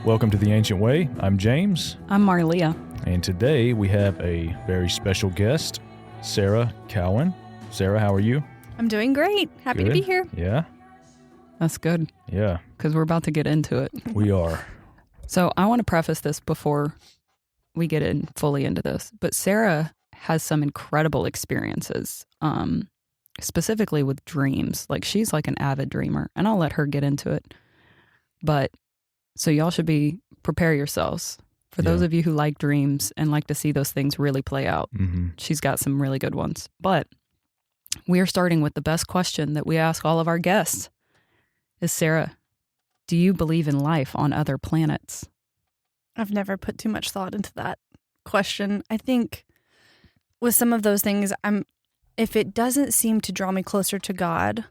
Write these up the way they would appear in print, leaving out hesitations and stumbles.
Welcome to The Ancient Way. I'm James. I'm Marlia. And today we have a very special guest, Sarah Cowan. Sarah, how are you? I'm doing great. Happy to be here. Yeah? That's good. Yeah. Because we're about to get into it. We are. So I want to preface this before we get in fully into this. But Sarah has some incredible experiences, specifically with dreams. Like she's like an avid dreamer, and I'll let her get into it. But so y'all should prepare yourselves. For those of you who like dreams and like to see those things really play out, she's got some really good ones. But we are starting with the best question that we ask all of our guests is, Sarah, do you believe in life on other planets? I've never put too much thought into that question. I think with some of those things, if it doesn't seem to draw me closer to God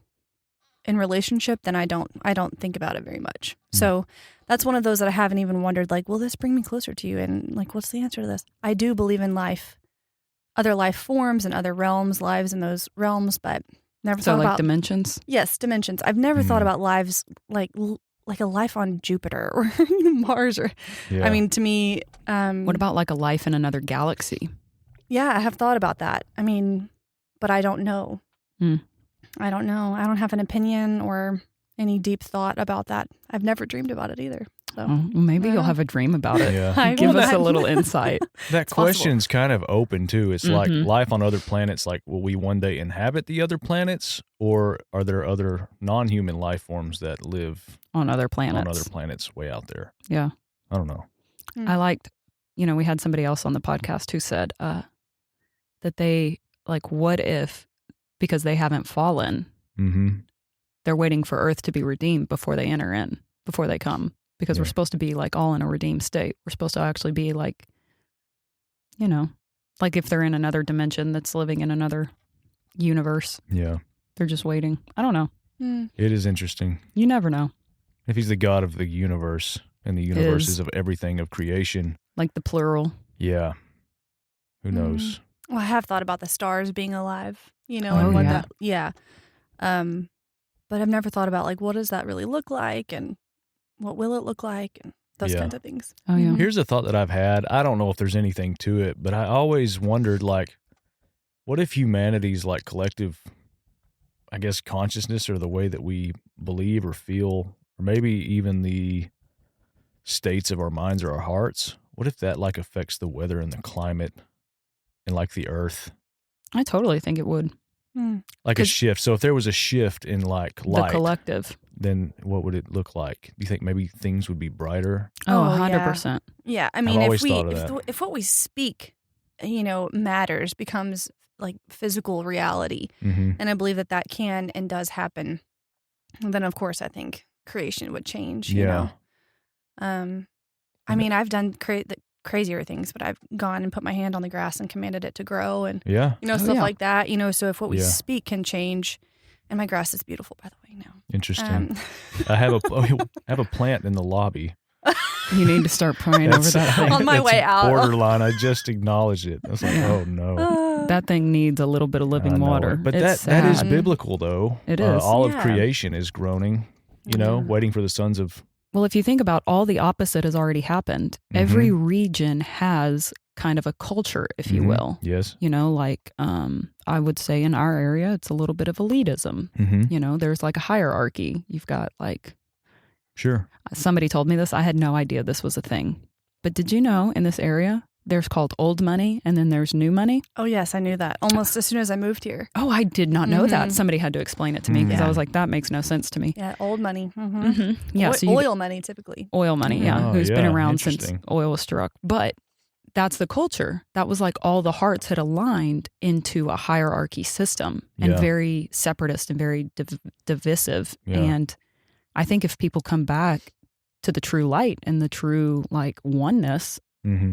in relationship, then I don't think about it very much. So that's one of those that I haven't even wondered, like, will this bring me closer to you? And like, what's the answer to this? I do believe in life, other life forms and other realms, lives in those realms, but never thought about dimensions. Yes, dimensions. I've never thought about lives like a life on Jupiter or Mars, or I mean, to me, what about like a life in another galaxy? Yeah, I have thought about that. I mean, but I don't know. I don't know. I don't have an opinion or any deep thought about that. I've never dreamed about it either. So maybe you'll have a dream about it. Yeah. Give us a little insight. That question's kind of open too. It's like life on other planets. Like, will we one day inhabit the other planets, or are there other non-human life forms that live on other planets? Way out there. Yeah. I don't know. I liked, we had somebody else on the podcast who said that they, like, what if, because they haven't fallen, they're waiting for Earth to be redeemed before they enter in, before they come. Because we're supposed to be like all in a redeemed state. We're supposed to actually be like, like if they're in another dimension that's living in another universe. Yeah. They're just waiting. I don't know. It is interesting. You never know. If he's the God of the universe and the universes of everything of creation. Like the plural. Yeah. Who knows? Well, I have thought about the stars being alive, and what that, but I've never thought about like, what does that really look like? And what will it look like? And those kinds of things. Oh, yeah. Here's a thought that I've had. I don't know if there's anything to it, but I always wondered, like, what if humanity's like collective, I guess, consciousness, or the way that we believe or feel, or maybe even the states of our minds or our hearts, what if that like affects the weather and the climate and like the earth? I totally think it would. Like a shift. So if there was a shift in like light, the collective, then what would it look like? Do you think maybe things would be brighter? 100%. Yeah. I mean, if what we speak, matters, becomes like physical reality. And I believe that can and does happen. And then of course I think creation would change, you know? I mean, I've done crazier things, but I've gone and put my hand on the grass and commanded it to grow and, stuff like that, so if what we speak can change, and my grass is beautiful, by the way, now. Interesting. I have a plant in the lobby. You need to start praying over that thing. On my way out. Borderline. I just acknowledged it. I was like, oh no. That thing needs a little bit of living water. But that is biblical though. It is. All of creation is groaning, waiting for the sons of... Well, if you think about all the opposite has already happened. Every region has kind of a culture, if you will. Yes. Like I would say in our area, it's a little bit of elitism. There's like a hierarchy. You've got like... Sure. Somebody told me this. I had no idea this was a thing. But did you know in this area, there's called old money and then there's new money? Oh, yes, I knew that. Almost as soon as I moved here. Oh, I did not know that. Somebody had to explain it to me because I was like, that makes no sense to me. Yeah, old money. Yeah, oil money, typically. Oil money, who's been around since oil was struck. But that's the culture. That was like all the hearts had aligned into a hierarchy system and very separatist and very divisive. Yeah. And I think if people come back to the true light and the true like oneness,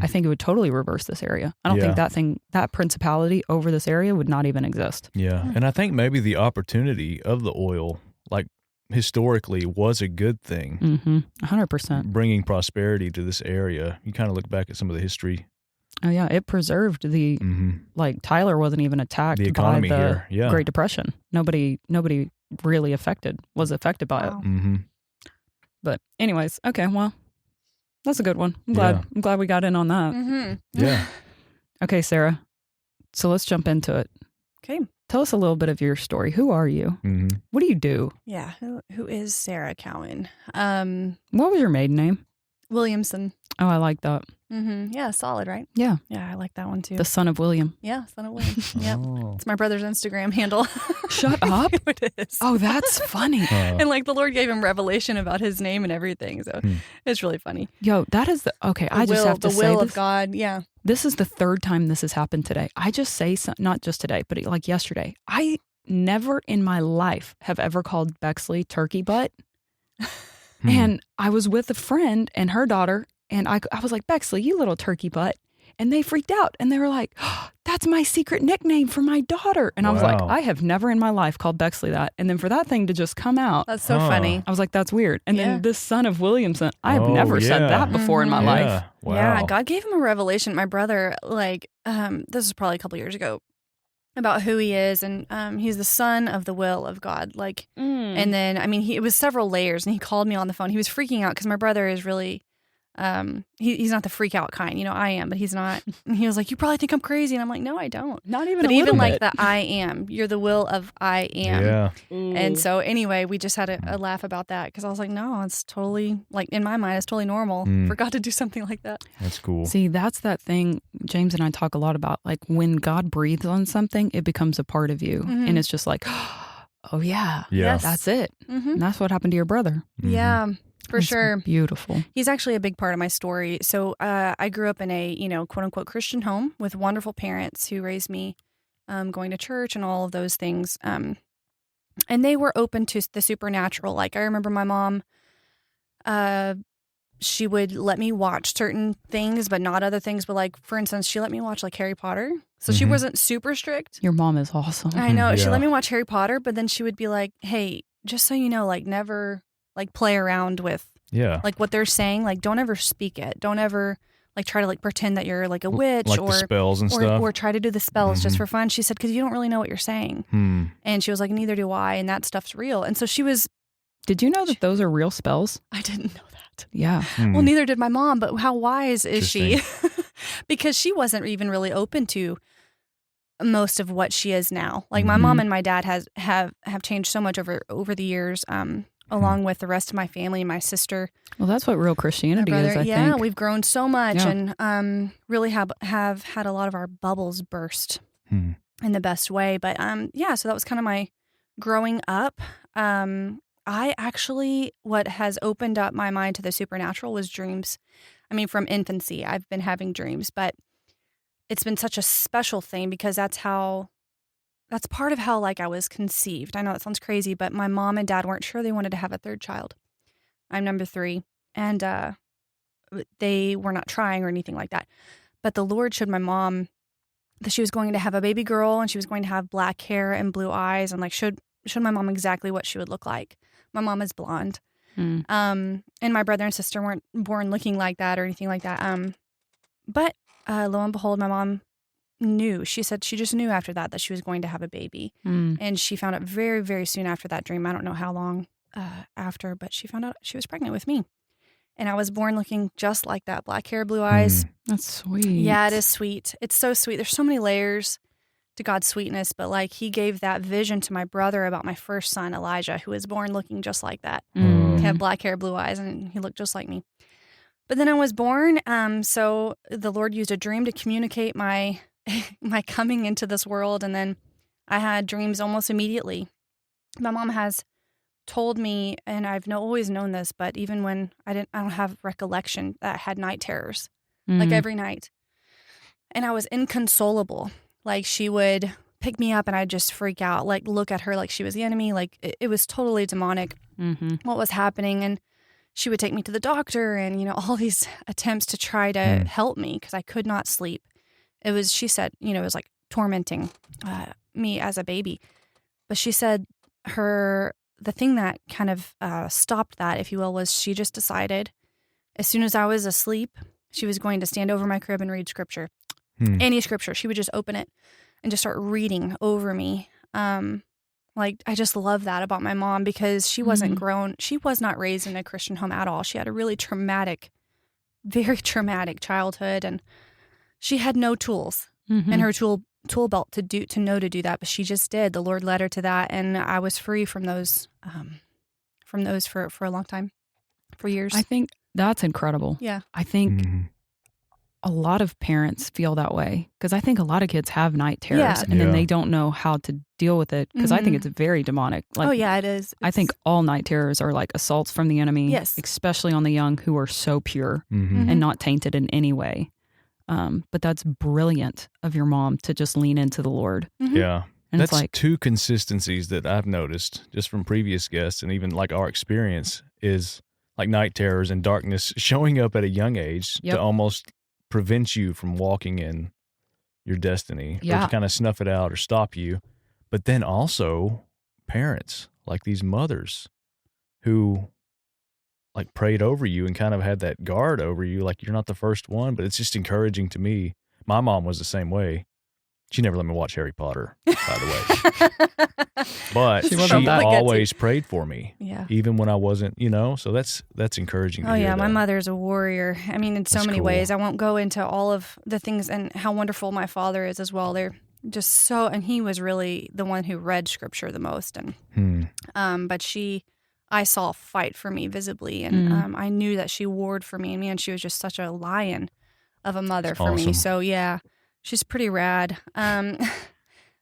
I think it would totally reverse this area. I don't think that principality over this area would not even exist. Yeah. And I think maybe the opportunity of the oil, like historically, was a good thing. 100%. Bringing prosperity to this area. You kind of look back at some of the history. Oh, yeah. It preserved the, like Tyler wasn't even attacked the economy by the here. Yeah. Great Depression. Nobody really was affected by it. Mm-hmm. But anyways, okay, well, That's a good one. Yeah. I'm glad we got in on that. Mm-hmm. Yeah. Okay, Sarah. So let's jump into it. Okay. Tell us a little bit of your story. Who are you? Mm-hmm. What do you do? Yeah. Who is Sarah Cowan? What was your maiden name? Williamson. Oh, I like that. Mm-hmm. Yeah, solid, right? Yeah. Yeah, I like that one too. The son of William. Yeah, son of William. Yep. Oh. It's my brother's Instagram handle. Shut up. It is. Oh, that's funny. And like the Lord gave him revelation about his name and everything. So it's really funny. Yo, that is okay. The I just will, have to the say will this. of God. Yeah. This is the third time this has happened today. I just say not just today, but like yesterday. I never in my life have ever called Bexley turkey butt. And I was with a friend and her daughter, and I was like, Bexley, you little turkey butt. And they freaked out and they were like, oh, that's my secret nickname for my daughter. And I was like, Wow. I have never in my life called Bexley that. And then for that thing to just come out, That's so Huh. funny. I was like, that's weird. And Yeah. then this son of Williamson, I have Oh, never said yeah. that before in my Mhm. life. Yeah. Wow. Yeah, God gave him a revelation. My brother, like, this was probably a couple years ago, about who he is, and he's the son of the will of God. Like, and then I mean, it was several layers, and he called me on the phone. He was freaking out because my brother is really, he's not the freak out kind. You know, I am, but he's not. And he was like, "You probably think I'm crazy," and I'm like, "No, I don't." Not even But a even little like bit. the I am, you're the will of I am. Yeah. And so anyway, we just had a laugh about that because I was like, no, it's totally, like in my mind, it's totally normal for God to do something like that. That's cool. See, that's that thing James and I talk a lot about. Like when God breathes on something, it becomes a part of you. Mhm. And it's just like, oh, yeah, Yeah. Yes. that's it. Mm-hmm. And that's what happened to your brother. Yeah, for It's sure. Beautiful. He's actually a big part of my story. So I grew up in a, quote unquote Christian home with wonderful parents who raised me going to church and all of those things. And they were open to the supernatural. Like I remember my mom, she would let me watch certain things, but not other things. But like, for instance, she let me watch like Harry Potter. So she Mhm. wasn't super strict. Your mom is awesome. I know. She Yeah. let me watch Harry Potter, but then she would be like, hey, just so you know, like never like play around with Yeah. like what they're saying. Like don't ever speak it. Don't ever like try to like pretend that you're like a witch Like the spells and stuff. or try to do the spells just Mhm. for fun. She said, because you don't really know what you're saying. And she was like, neither do I. And that stuff's real. And so she was, Did you know that those are real spells? I didn't know that. Yeah. Well, neither did my mom, but how wise is she? Because she wasn't even really open to most of what she is now. Like my mom and my dad have changed so much over the years, along with the rest of my family, my sister, Well, that's what real my Christianity is, brother. I Yeah, think. we've grown so much Yeah. and really have had a lot of our bubbles burst in the best way. But yeah, so that was kind of my growing up. I actually, what has opened up my mind to the supernatural was dreams. I mean, from infancy, I've been having dreams, but it's been such a special thing because that's part of how like I was conceived. I know that sounds crazy, but my mom and dad weren't sure they wanted to have a third child. I'm number 3, and they were not trying or anything like that. But the Lord showed my mom that she was going to have a baby girl and she was going to have black hair and blue eyes, and like showed my mom exactly what she would look like. My mom is blonde. And my brother and sister weren't born looking like that or anything like that. But lo and behold, my mom knew. She said she just knew after that she was going to have a baby. And she found out very, very soon after that dream. I don't know how long after, but she found out she was pregnant with me. And I was born looking just like that. Black hair, blue eyes. That's sweet. Yeah, it is sweet. It's so sweet. There's so many layers to God's sweetness, but like he gave that vision to my brother about my first son, Elijah, who was born looking just like that. He had black hair, blue eyes, and he looked just like me. But then I was born, so the Lord used a dream to communicate my coming into this world, and then I had dreams almost immediately. My mom has told me, and I've always known this, but even when I don't have recollection, that I had night terrors, like every night. And I was inconsolable. Like she would pick me up and I'd just freak out, like look at her like she was the enemy. Like it was totally demonic what was happening. And she would take me to the doctor and, all these attempts to try to help me because I could not sleep. She said, it was like tormenting me as a baby. But she said the thing that kind of stopped that, if you will, was she just decided as soon as I was asleep, she was going to stand over my crib and read scripture. Any scripture. She would just open it and just start reading over me. Like, I just love that about my mom because she wasn't grown. She was not raised in a Christian home at all. She had a really traumatic very traumatic childhood, and she had no tools Mhm. in her tool belt to know to do that, but she just did. The Lord led her to that, and I was free from those for a long time, for years. I think that's incredible. Yeah. I think Mhm. a lot of parents feel that way because I think a lot of kids have night terrors Yeah. and then Yeah. they don't know how to deal with it because I think Mhm. it's very demonic. Like, Oh yeah, it is. I think all night terrors are like assaults from the enemy, Yes. especially on the young who are so pure Mhm. and not tainted in any way. But that's brilliant of your mom to just lean into the Lord. Mhm. Yeah. And That's it's like, two consistencies that I've noticed just from previous guests and even like our experience is like night terrors and darkness showing up at a young age Yep. to almost prevent you from walking in your destiny or Yeah. to kind of snuff it out or stop you. But then also parents like these mothers who like prayed over you and kind of had that guard over you. Like you're not the first one, but it's just encouraging to me. My mom was the same way. She never let me watch Harry Potter, by the way. But She she, wasn't that- always prayed for me, Yeah. even when I wasn't, so that's encouraging to Oh hear yeah, my that. mother's a warrior. I mean, in so That's many cool. ways. I won't go into all of the things and how wonderful my father is as well. They're just so, and he was really the one who read scripture the most. And but I saw fight for me visibly, and I knew that she warred for me. And man, she was just such a lion of a mother That's for me. awesome. So yeah, she's pretty rad.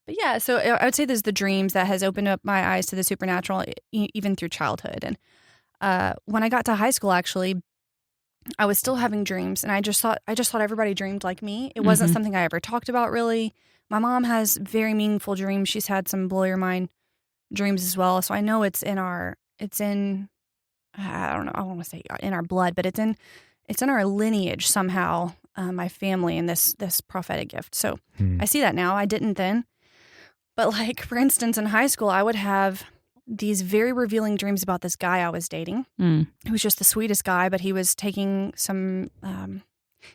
But yeah, so I would say there's the dreams that has opened up my eyes to the supernatural, even through childhood. And when I got to high school, actually, I was still having dreams, and I just thought everybody dreamed like me. It wasn't Mhm. something I ever talked about really. My mom has very meaningful dreams. She's had some blow your mind dreams as well. So I know it's in I don't know, I want to say in our blood, but it's in our lineage somehow. My family and this prophetic gift. So I see that now. I didn't then, but like for instance, in high school, I would have these very revealing dreams about this guy I was dating. He was just the sweetest guy, but he was taking some,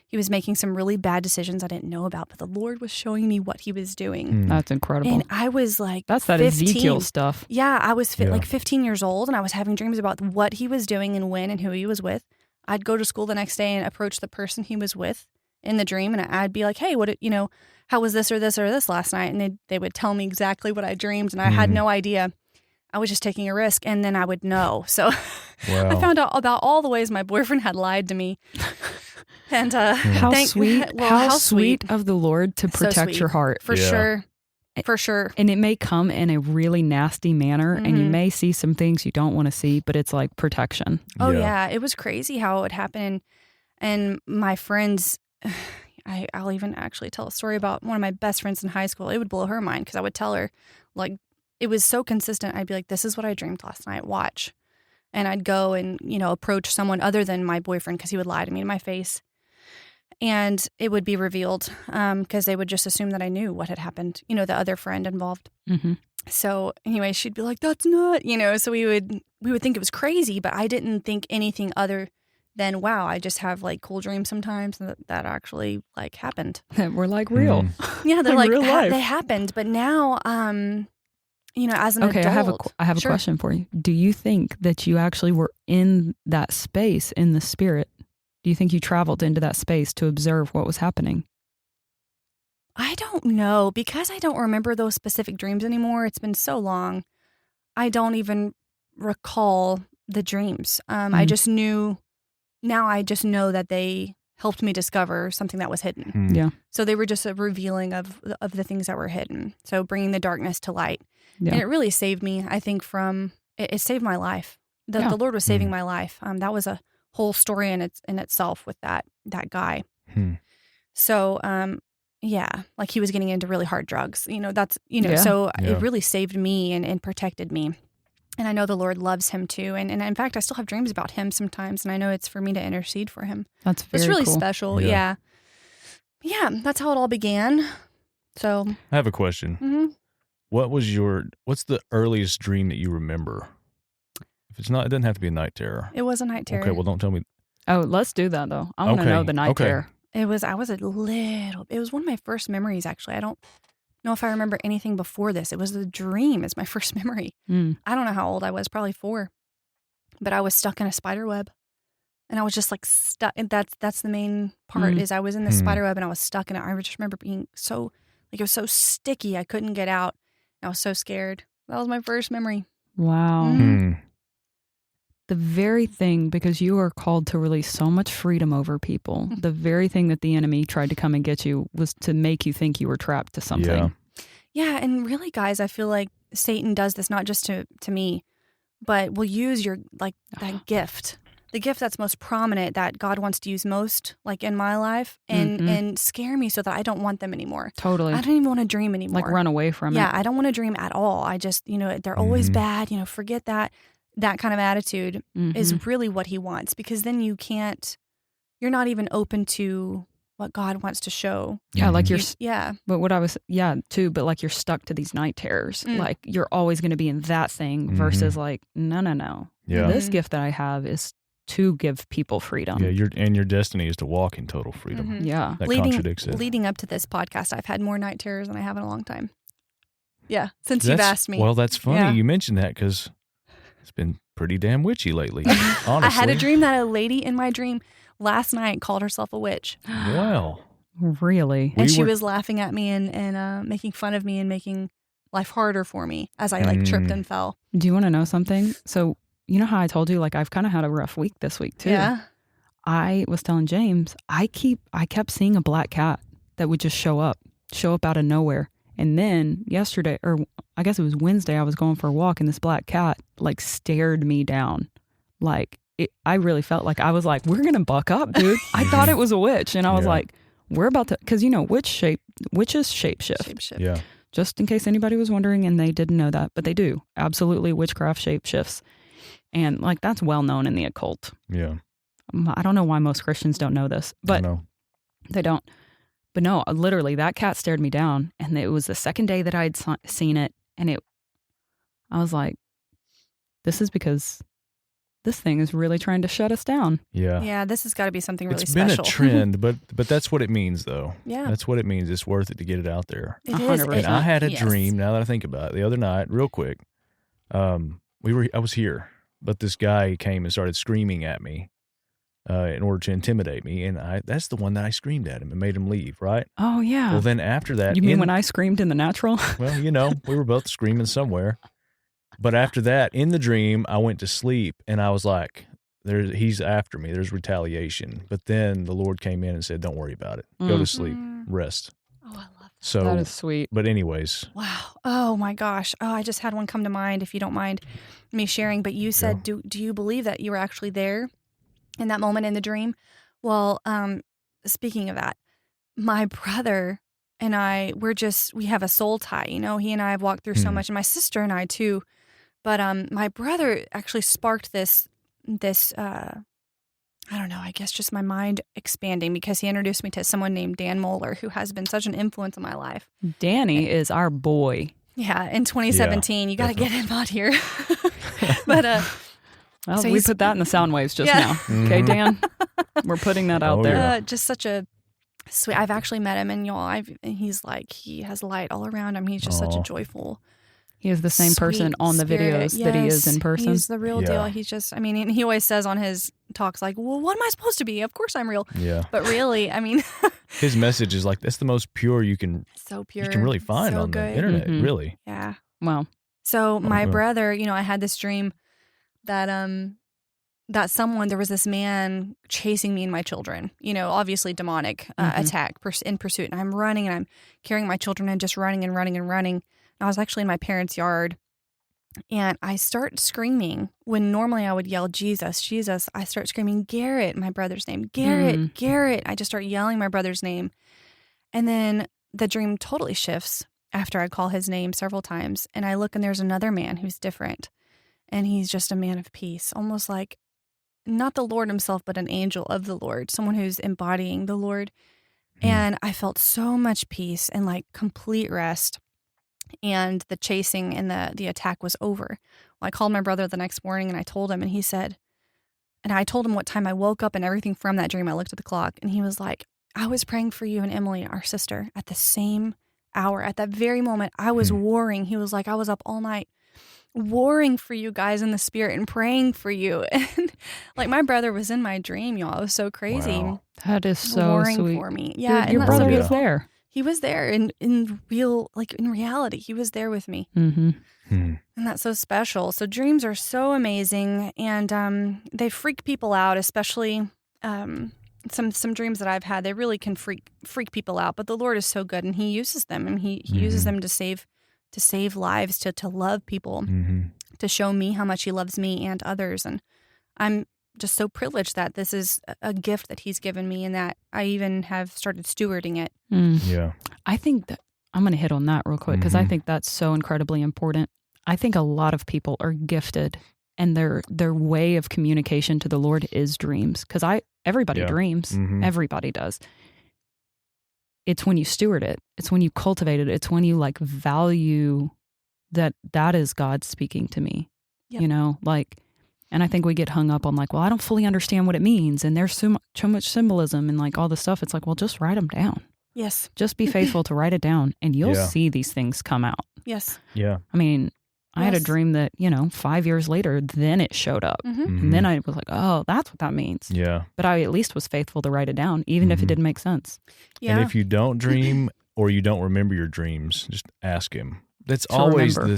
he was making some really bad decisions I didn't know about, but the Lord was showing me what he was doing. That's incredible. And I was like, That's that 15. Ezekiel stuff. Yeah, I was Yeah. like 15 years old, and I was having dreams about what he was doing and when and who he was with. I'd go to school the next day and approach the person he was with in the dream, and I'd be like, hey, how was this or this or this last night? And they would tell me exactly what I dreamed, and I had no idea. I was just taking a risk, and then I would know. So Wow. I found out about all the ways my boyfriend had lied to me. And How sweet! well, how sweet of the Lord to So protect sweet. your heart. For Yeah. sure. For sure. And it may come in a really nasty manner, and you Mhm. may see some things you don't want to see, but it's like protection. Oh yeah, it was crazy how it would happen. And my friends, I'll even actually tell a story about one of my best friends in high school. It would blow her mind because I would tell her, like, it was so consistent. I'd be like, this is what I dreamed last night. Watch. And I'd go and, approach someone other than my boyfriend because he would lie to me in my face. And it would be revealed because they would just assume that I knew what had happened, the other friend involved. Mm-hmm. So anyway, she'd be like, that's not, so we would think it was crazy, but I didn't think anything other than, wow, I just have like cool dreams sometimes that actually like happened. We're like real. Yeah, they're Like like, real life. they happened. But now, as an Okay, adult. I have a Sure. question for you. Do you think that you actually were in that space in the spirit? Do you think you traveled into that space to observe what was happening? I don't know, because I don't remember those specific dreams anymore. It's been so long. I don't even recall the dreams. I just knew. Now I just know that they helped me discover something that was hidden. Yeah. So they were just a revealing of the things that were hidden. So bringing the darkness to light. Yeah. And it really saved me, I think, it saved my life. Yeah. The Lord was saving my life. That was a whole story in itself with that guy. So, yeah, like he was getting into really hard drugs, Yeah. so Yeah. it really saved me and protected me. And I know the Lord loves him too. And in fact, I still have dreams about him sometimes. And I know it's for me to intercede for him. That's very It's really cool. special. Yeah. Yeah. That's how it all began. So, I have a question. mhm. What's the earliest dream that you remember? If it's not, it doesn't have to be a night terror. It was a night terror. Okay, well, don't tell me. Oh, let's do that though. I want to Okay, know the night okay. terror. It was one of my first memories, actually. I don't know if I remember anything before this. It was the dream is my first memory. Mm. I don't know how old I was, probably 4. But I was stuck in a spider web. And I was just like stuck. And that's the main part is I was in the spider web and I was stuck in it. I just remember being so, like, it was so sticky. I couldn't get out. I was so scared. That was my first memory. Wow. Mhm. The very thing, because you are called to release so much freedom over people, the very thing that the enemy tried to come and get you was to make you think you were trapped to something. Yeah. And really, guys, I feel like Satan does this not just to me, but will use your, like, that gift. The gift that's most prominent that God wants to use most, like in my life, and scare me so that I don't want them anymore. Totally. I don't even want to dream anymore. Like run away from it. Yeah, I don't want to dream at all. I just, they're always bad. Forget that. That kind of attitude is really what he wants, because then you're not even open to what God wants to show. Yeah, like But what I was, too, but like you're stuck to these night terrors. Like you're always going to be in that thing versus like, no. Yeah. This gift that I have is to give people freedom. Yeah, your destiny is to walk in total freedom. Yeah. That contradicts it. Leading up to this podcast, I've had more night terrors than I have in a long time. Yeah, since you've asked me. Well, that's funny you mentioned that, because it's been pretty damn witchy lately, honestly. I had a dream that a lady in my dream last night called herself a witch. Well. Really? And she was laughing at me and making fun of me and making life harder for me as I tripped and fell. Do you want to know something? So, you know how I told you, like, I've kind of had a rough week this week too. Yeah. I was telling James, I kept seeing a black cat that would just show up out of nowhere. And then yesterday, or I guess it was Wednesday, I was going for a walk and this black cat like stared me down. Like I really felt like I was like, we're going to buck up, dude. I thought it was a witch. And I was like, we're about to, because witches shapeshift. Yeah. Just in case anybody was wondering and they didn't know that, but they do. Absolutely, witchcraft shapeshifts. And like that's well known in the occult. Yeah. I don't know why most Christians don't know this, but they don't. But no, literally that cat stared me down, and it was the second day that I'd seen it, and I was like, this is because this thing is really trying to shut us down. Yeah. Yeah, this has got to be something really it's special. It's been a trend, but that's what it means, though. Yeah. That's what it means. It's worth it to get it out there. It is. And I had a dream, now that I think about it, the other night, real quick. I was here, but this guy came and started screaming at me in order to intimidate me, and that's the one that I screamed at him and made him leave, right? Oh, yeah. Well, then after that... You mean when I screamed in the natural? Well, we were both screaming somewhere. But after that, in the dream, I went to sleep, and I was like, he's after me. There's retaliation. But then the Lord came in and said, don't worry about it. Go to sleep. Rest. Oh, I love that. So, that is sweet. But anyways. Wow. Oh, my gosh. Oh, I just had one come to mind, if you don't mind me sharing. But you said, do you believe that you were actually there in that moment in the dream? Well, speaking of that, my brother and I, we have a soul tie, he and I have walked through so much, and my sister and I too. But my brother actually sparked this I don't know, I guess just my mind expanding, because he introduced me to someone named Dan Moeller, who has been such an influence in my life. Danny is our boy. Yeah, in 2017, you got to get him out here. But well, so we put that in the sound waves just now. Okay, Dan, we're putting that out there. Yeah. Just such a sweet. I've actually met him, and he's like, he has light all around him. He's just such a joyful. He is the same person on the videos that he is in person. He's the real deal. He's just, and he always says on his talks, like, well, what am I supposed to be? Of course I'm real. Yeah. But really, his message is like, that's the most pure you can really find on the internet, really. Yeah. Wow. So my brother, I had this dream that there was this man chasing me and my children, obviously demonic attack in pursuit. And I'm running and I'm carrying my children and just running and running and running. I was actually in my parents' yard, and I start screaming when normally I would yell, Jesus, Jesus. I start screaming, Garrett, my brother's name, Garrett, Garrett. I just start yelling my brother's name. And then the dream totally shifts after I call his name several times. And I look, and there's another man who's different. And he's just a man of peace, almost like not the Lord himself, but an angel of the Lord, someone who's embodying the Lord. And I felt so much peace and like complete rest. And the chasing and the attack was over. Well, I called my brother the next morning, and I told him, and he said, and I told him what time I woke up and everything from that dream. I looked at the clock, and he was like, I was praying for you and Emily, our sister, at the same hour. At that very moment, I was warring. He was like, I was up all night warring for you guys in the spirit and praying for you. And like my brother was in my dream, y'all. It was so crazy. Wow. That is so warring sweet. for me. Yeah. Dude, your that's so brother was beautiful. there. He was there in real, like in reality. He was there with me. Mm-hmm. And that's so special. So dreams are so amazing, and they freak people out, especially some dreams that I've had. They really can freak people out. But the Lord is so good, and He uses them, and He uses them to save lives, to love people, to show me how much He loves me and others. And I'm just so privileged that this is a gift that He's given me, and that I even have started stewarding it. Yeah. I think that I'm going to hit on that real quick because I think that's so incredibly important. I think a lot of people are gifted, and their way of communication to the Lord is dreams. Because everybody dreams, everybody does. It's when you steward it. It's when you cultivate it. It's when you like value that is God speaking to me. Yep. You know, like, and I think we get hung up on like, well, I don't fully understand what it means, and there's so much symbolism and like all this stuff. It's like, well, just write them down. Yes. Just be faithful to write it down, and you'll see these things come out. Yes. Yeah. I mean, I had a dream that, 5 years later, then it showed up. And then I was like, oh, that's what that means. Yeah. But I at least was faithful to write it down, even if it didn't make sense. Yeah. And if you don't dream or you don't remember your dreams, just ask Him. That's To always remember.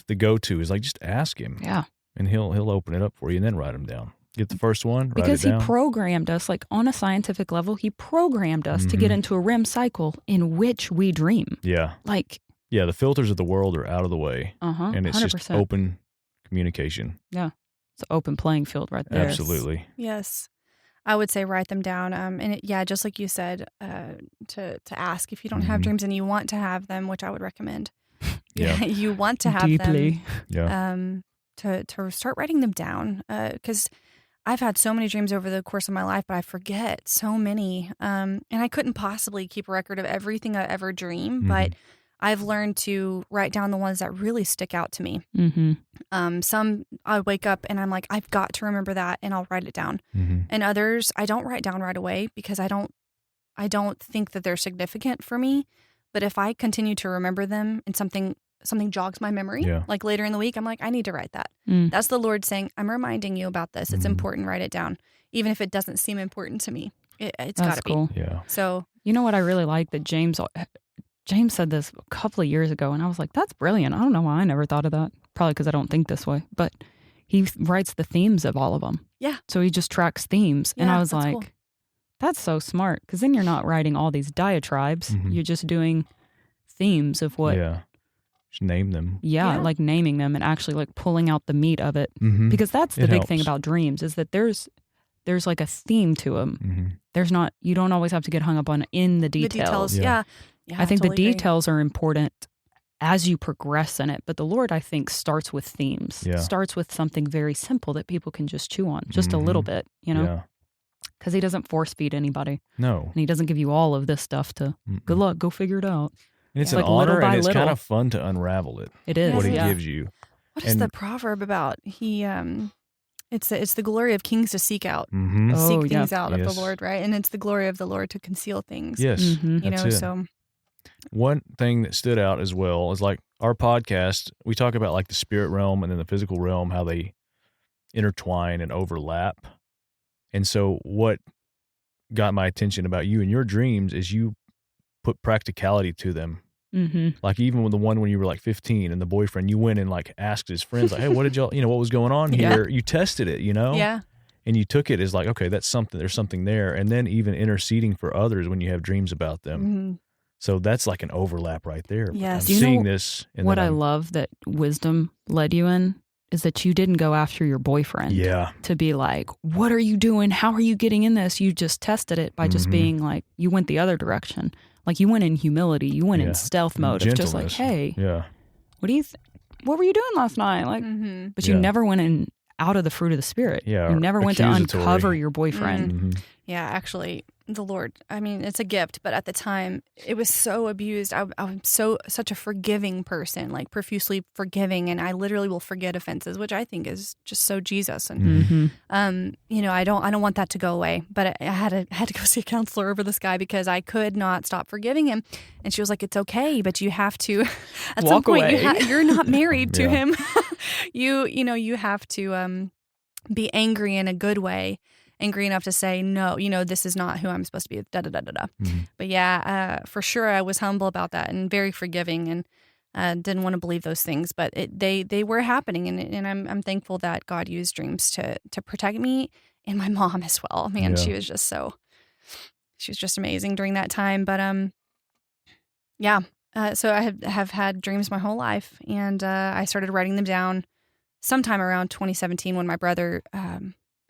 the go-to is like, just ask Him. Yeah. And He'll open it up for you, and then write them down. Get the first one, write Because it down. He programmed us, like on a scientific level, He programmed us to get into a REM cycle in which we dream. Yeah. Like, Yeah, the filters of the world are out of the way. And it's 100%. just open communication. Yeah. It's an open playing field right there. Absolutely. Yes. I would say write them down. And just like you said, to ask if you don't have dreams and you want to have them, which I would recommend. Yeah. You want to have Deeply. them. Yeah. To start writing them down. Because I've had so many dreams over the course of my life, but I forget so many. And I couldn't possibly keep a record of everything I ever dream, but I've learned to write down the ones that really stick out to me. Some I wake up and I'm like, I've got to remember that, and I'll write it down. And others I don't write down right away because I don't think that they're significant for me. But if I continue to remember them and something jogs my memory, like later in the week, I'm like, I need to write that. That's the Lord saying, I'm reminding you about this. It's important. Write it down, even if it doesn't seem important to me. It's got to cool. be. Yeah. So you know what I really like that James said this a couple of years ago, and I was like, that's brilliant. I don't know why I never thought of that. Probably because I don't think this way. But he writes the themes of all of them. Yeah. So he just tracks themes. And Yeah, I was that's like, cool. that's so smart. Because then you're not writing all these diatribes. You're just doing themes of what. Yeah. Just name them. Yeah, like naming them and actually like pulling out the meat of it. Because that's the It big thing helps. about dreams is that there's like a theme to them. There's not, you don't always have to get hung up on in the details. The details, yeah. I think totally the agree. details are important as you progress in it. But the Lord, I think, starts with themes. Yeah. Starts with something very simple that people can just chew on, just a little bit, Yeah. Because He doesn't force feed anybody. No. And He doesn't give you all of this stuff to, good luck, go figure it out. And it's Yeah. an Like little honor, by and it's little. kind of fun to unravel it. It is. What He yeah. gives you. What is And- the proverb about? It's the glory of kings to seek out. Mm-hmm. Oh, Seek yeah. things out of Yes. the Lord, right? And it's the glory of the Lord to conceal things. Yes. Mhm. You That's know, it. so One thing that stood out as well is like our podcast, we talk about like the spirit realm and then the physical realm, how they intertwine and overlap. And so what got my attention about you and your dreams is you put practicality to them. Like even with the one when you were like 15 and the boyfriend, you went and like asked his friends like, hey, what did y'all, what was going on here? You tested it, yeah. and you took it as like, okay, that's something, there's something there. And then even interceding for others when you have dreams about them. Mhm. So that's like an overlap right there. Yes. I'm Do you know seeing this. And What then I I'm- love that wisdom led you in is that you didn't go after your boyfriend to be like, what are you doing? How are you getting in this? You just tested it by just being like, you went the other direction. Like you went in humility. You went in stealth mode of just like, Gentleness. hey, what were you doing last night? Like, but you never went in out of the fruit of the spirit. Yeah, You or never went to accusatory. uncover your boyfriend. Mhm. Yeah, actually, the Lord, I mean, it's a gift, but at the time, it was so abused. I'm such a forgiving person, like profusely forgiving, and I literally will forget offenses, which I think is just so Jesus. And I don't want that to go away. But I had to go see a counselor over this guy because I could not stop forgiving him. And she was like, "It's okay, but you have to. At some Walk point, away. you're not married to Yeah. him, you have to be angry in a good way, angry enough to say, no, this is not who I'm supposed to be, da da da da da. But yeah, for sure I was humble about that and very forgiving, and didn't want to believe those things, but they were happening, and I'm thankful that God used dreams to protect me and my mom as well. Man, Yeah. she was just amazing during that time. But yeah. So I have had dreams my whole life, and I started writing them down sometime around 2017 when my brother,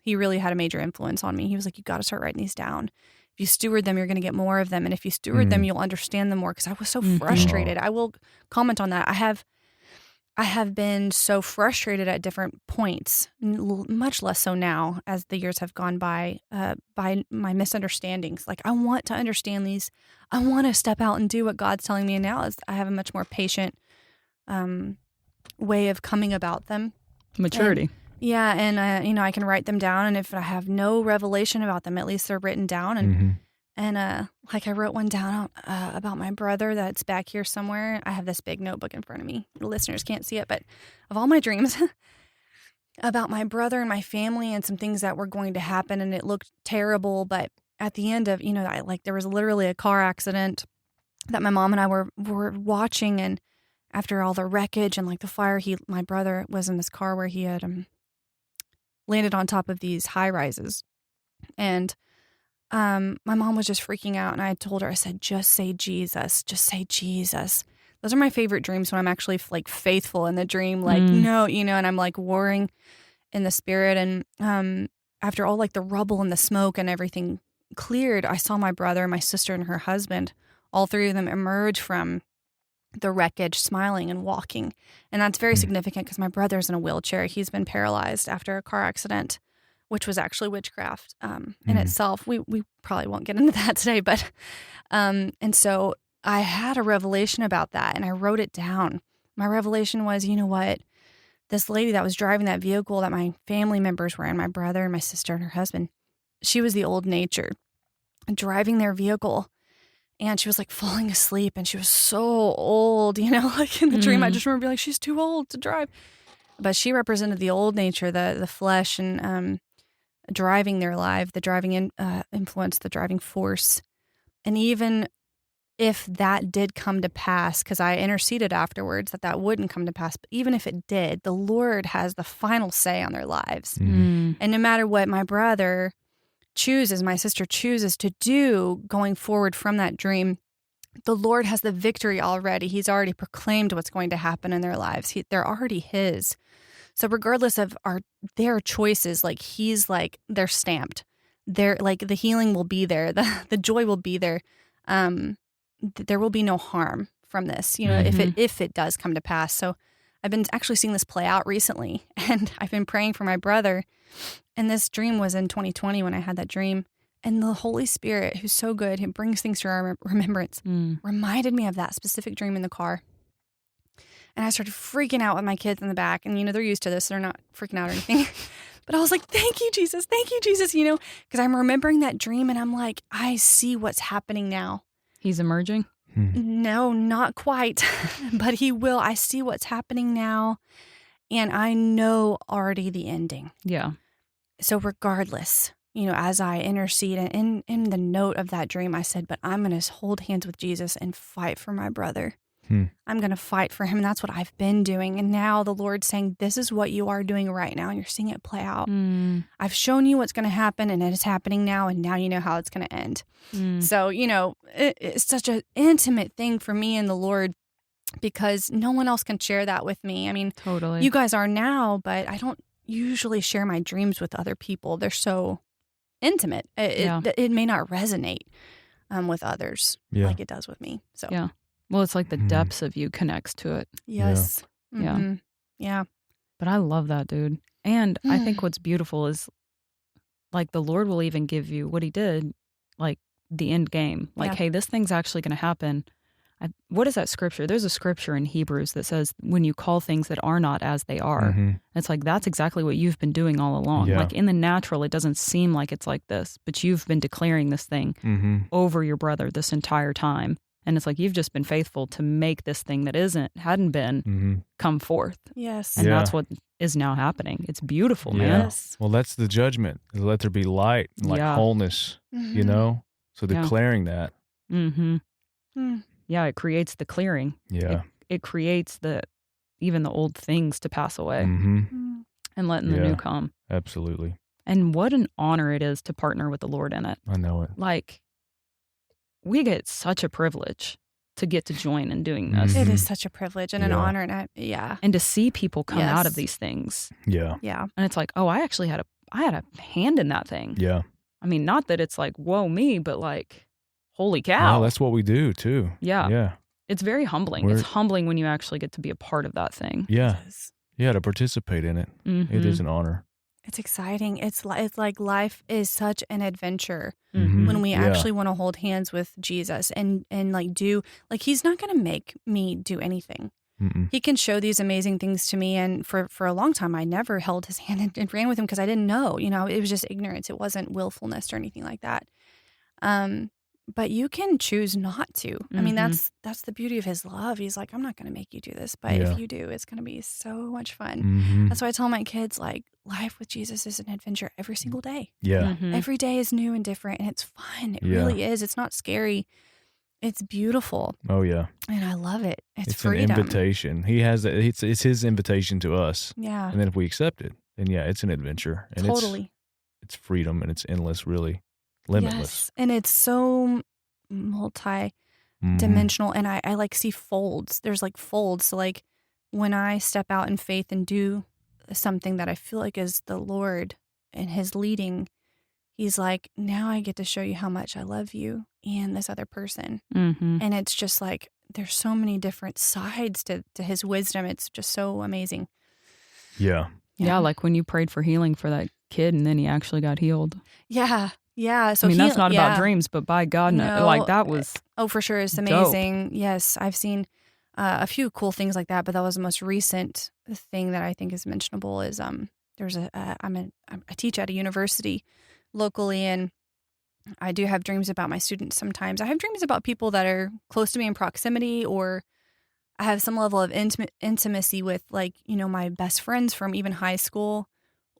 he really had a major influence on me. He was like, you got to start writing these down. If you steward them, you're going to get more of them. And if you steward them, you'll understand them more. Because I was so frustrated. I will comment on that. I have been so frustrated at different points, much less so now as the years have gone by my misunderstandings. Like, I want to understand these. I want to step out and do what God's telling me. And now I have a much more patient way of coming about them. Maturity. And I can write them down. And if I have no revelation about them, at least they're written down. And like I wrote one down about my brother that's back here somewhere. I have this big notebook in front of me. The listeners can't see it, but of all my dreams about my brother and my family and some things that were going to happen, and it looked terrible. But at the end of, there was literally a car accident that my mom and I were watching, and after all the wreckage and like the fire, my brother was in this car where he had landed on top of these high rises, and my mom was just freaking out, and I told her, I said, just say Jesus. Just say Jesus. Those are my favorite dreams, when I'm actually like faithful in the dream, like, no, and I'm like warring in the spirit. And after all like the rubble and the smoke and everything cleared, I saw my brother, my sister, and her husband, all three of them emerge from the wreckage, smiling and walking. And that's very significant because my brother's in a wheelchair. He's been paralyzed after a car accident, which was actually witchcraft in itself. We probably won't get into that today, but and so I had a revelation about that, and I wrote it down. My revelation was, you know what? This lady that was driving that vehicle that my family members were in, my brother and my sister and her husband, she was the old nature driving their vehicle, and she was like falling asleep, and she was so old, like in the dream. I just remember being like, she's too old to drive. But she represented the old nature, the flesh, and driving their life, the driving influence, the driving force. And even if that did come to pass, because I interceded afterwards that wouldn't come to pass, but even if it did, the Lord has the final say on their lives. And no matter what my brother chooses, my sister chooses to do going forward from that dream, the Lord has the victory already. He's already proclaimed what's going to happen in their lives. They're already His. So regardless of their choices, like He's like, they're stamped. They're like, the healing will be there. The joy will be there. There will be no harm from this, if it does come to pass. So I've been actually seeing this play out recently, and I've been praying for my brother. And this dream was in 2020 when I had that dream. And the Holy Spirit, who's so good, He brings things to our remembrance, reminded me of that specific dream in the car. And I started freaking out with my kids in the back. And, they're used to this. So they're not freaking out or anything. But I was like, thank you, Jesus, because I'm remembering that dream. And I'm like, I see what's happening now. He's emerging? No, not quite. But He will. I see what's happening now. And I know already the ending. Yeah. So regardless, as I intercede, and in the note of that dream, I said, but I'm going to hold hands with Jesus and fight for my brother. I'm going to fight for him. And that's what I've been doing. And now the Lord's saying, this is what you are doing right now. And you're seeing it play out. I've shown you what's going to happen, and it is happening now. And now you know how it's going to end. So, it's such an intimate thing for me and the Lord, because no one else can share that with me. I mean, totally. You guys are now, but I don't usually share my dreams with other people. They're so intimate. It may not resonate with others like it does with me. So yeah. Well, it's like the depths of you connects to it. Yes. Yeah. Yeah. But I love that, dude. And I think what's beautiful is, like, the Lord will even give you what He did, like the end game. Like, hey, this thing's actually going to happen. What is that scripture? There's a scripture in Hebrews that says, when you call things that are not as they are. It's like, that's exactly what you've been doing all along. Like, in the natural, it doesn't seem like it's like this, but you've been declaring this thing over your brother this entire time. And it's like, you've just been faithful to make this thing that hadn't been come forth. Yes. And that's what is now happening. It's beautiful, man. Yes. Well, that's the judgment. Let there be light and like wholeness, you know? So declaring that. Mm-hmm. Yeah, it creates the clearing. Yeah. It creates even the old things to pass away and letting the new come. Absolutely. And what an honor it is to partner with the Lord in it. I know it. Like, we get such a privilege to get to join in doing this. It is such a privilege and an honor. And and to see people come out of these things. Yeah. Yeah. And it's like, oh, I actually had a hand in that thing. Yeah. I mean, not that it's like, whoa, me, but like, holy cow. Well, that's what we do too. Yeah. Yeah. It's very humbling. It's humbling when you actually get to be a part of that thing. Yeah. Yeah, to participate in it. It is an honor. It's exciting. It's like life is such an adventure Mm-hmm. when we actually want to hold hands with Jesus and like do, like, he's not going to make me do anything. Mm-mm. He can show these amazing things to me. And for a long time, I never held his hand and ran with him because I didn't know, it was just ignorance. It wasn't willfulness or anything like that. But you can choose not to. I mean, that's the beauty of his love. He's like, I'm not going to make you do this, but if you do, it's going to be so much fun. That's why I tell my kids, like, life with Jesus is an adventure every single day. Yeah. Every day is new and different, and it's fun. It really is. It's not scary. It's beautiful. Oh yeah. And I love it. It's an freedom. invitation. He has that. It's his invitation to us. Yeah. And then if we accept it, then it's an adventure. And totally. It's freedom, and it's endless, really. Limitless. Yes. And it's so multi-dimensional. And I like see folds. There's like folds. So like when I step out in faith and do something that I feel like is the Lord and his leading, he's like, now I get to show you how much I love you and this other person. And it's just like, there's so many different sides to his wisdom. It's just so amazing. Yeah. Yeah, like when you prayed for healing for that kid and then he actually got healed. Yeah. Yeah. So I mean, that's not about dreams, but by God, no, like that was. Oh, for sure. It's amazing. Dope. Yes. I've seen a few cool things like that, but that was the most recent thing that I think is mentionable is there's I teach at a university locally, and I do have dreams about my students sometimes. I have dreams about people that are close to me in proximity, or I have some level of intimacy with, like, my best friends from even high school,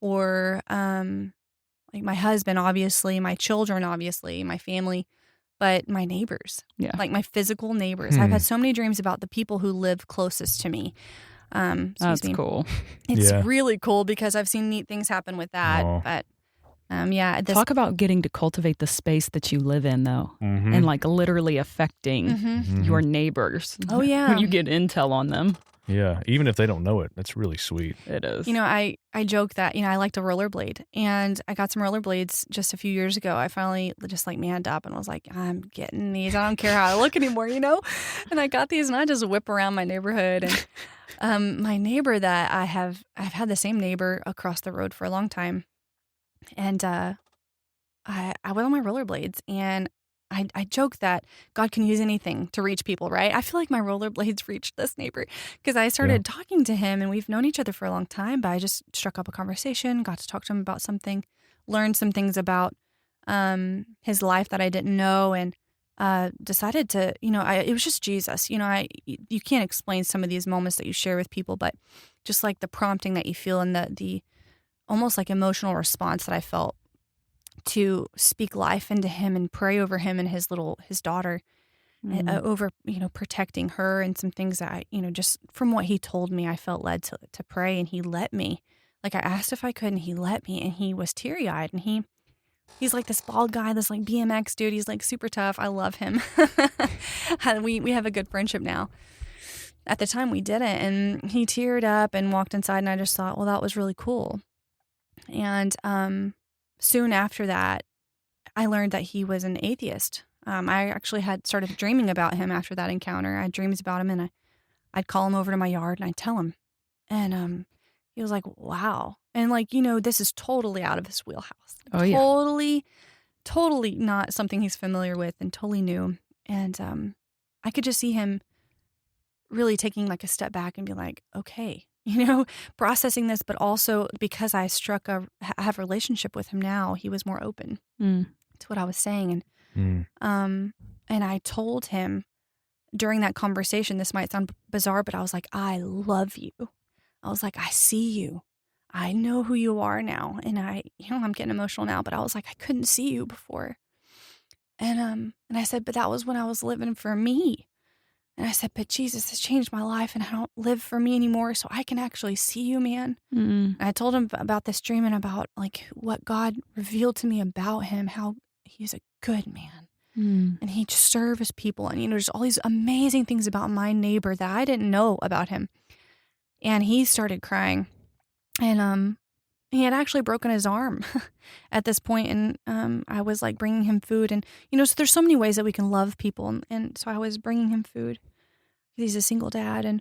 or like my husband, obviously, my children, obviously, my family, but my neighbors, like my physical neighbors. I've had so many dreams about the people who live closest to me. That's cool. It's really cool because I've seen neat things happen with that. But talk about getting to cultivate the space that you live in, though, and like literally affecting your neighbors. Oh yeah, when you get intel on them. Yeah, even if they don't know it, that's really sweet. It is. I joke that, I like to rollerblade, and I got some rollerblades just a few years ago. I finally just like manned up and was like, I'm getting these. I don't care how I look anymore, And I got these, and I just whip around my neighborhood. And my neighbor that I've had the same neighbor across the road for a long time. And I went on my rollerblades, and I joke that God can use anything to reach people, right? I feel like my rollerblades reached this neighbor because I started talking to him, and we've known each other for a long time, but I just struck up a conversation, got to talk to him about something, learned some things about his life that I didn't know, and decided to, it was just Jesus. You can't explain some of these moments that you share with people, but just like the prompting that you feel and the almost like emotional response that I felt to speak life into him and pray over him and his daughter, over, protecting her, and some things that I, just from what he told me, I felt led to pray, and he let me. Like, I asked if I could, and he let me, and he was teary-eyed, and he's like this bald guy, this like BMX dude. He's like super tough. I love him. We have a good friendship now. At the time we didn't, and he teared up and walked inside, and I just thought, well, that was really cool. And soon after that, I learned that he was an atheist. I actually had started dreaming about him after that encounter. I had dreams about him, and I'd call him over to my yard, and I'd tell him. And he was like, wow. And like, this is totally out of his wheelhouse. Oh, yeah. Totally not something he's familiar with, and totally new. And I could just see him really taking like a step back and be like, okay, processing this, but also because I have a relationship with him now, he was more open to what I was saying. And I told him during that conversation, this might sound bizarre, but I was like, I love you. I was like, I see you. I know who you are now. And I'm getting emotional now, but I was like, I couldn't see you before. And I said, but that was when I was living for me. And I said, but Jesus has changed my life and I don't live for me anymore. So I can actually see you, man. Mm. And I told him about this dream and about like what God revealed to me about him, how he's a good man. Mm. And he serves people. And, there's all these amazing things about my neighbor that I didn't know about him. And he started crying. And he had actually broken his arm at this point. And I was like bringing him food. And, so there's so many ways that we can love people. And so I was bringing him food. He's a single dad. And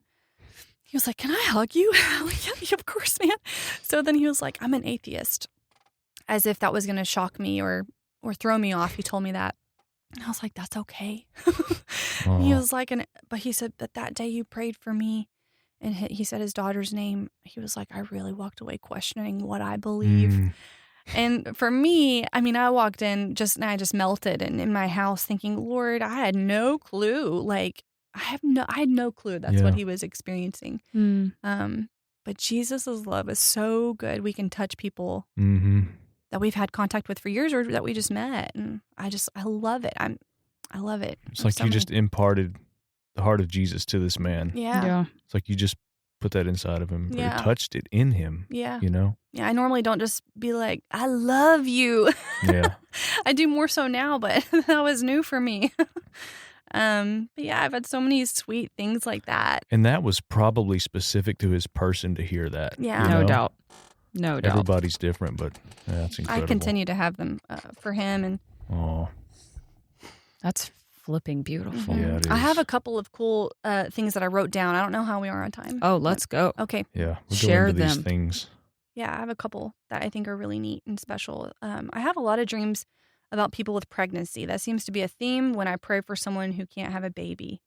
he was like, can I hug you? I'm like, yeah, of course, man. So then he was like, I'm an atheist. As if that was going to shock me or throw me off. He told me that. And I was like, that's okay. He was like, but he said, but that day you prayed for me and he said his daughter's name. He was like, I really walked away questioning what I believe. And for me, I walked in and I just melted and in my house thinking, Lord, I had no clue. Like I had no clue that's what he was experiencing. But Jesus' love is so good. We can touch people that we've had contact with for years or that we just met. And I love it. I love it. It's like you just imparted the heart of Jesus to this man. Yeah. It's like you just put that inside of him. Yeah. Or touched it in him. Yeah. Yeah, I normally don't just be like, I love you. Yeah. I do more so now, but that was new for me. But yeah, I've had so many sweet things like that. And that was probably specific to his person to hear that. Yeah. No doubt. No doubt. Everybody's different, but that's incredible. I continue to have them for him. And that's flipping beautiful. Yeah, it is. I have a couple of cool things that I wrote down. I don't know how we are on time. Oh, let's go. Okay. Yeah, we'll Share go into these them. things. Yeah, I have a couple that I think are really neat and special. I have a lot of dreams about people with pregnancy. That seems to be a theme when I pray for someone who can't have a baby.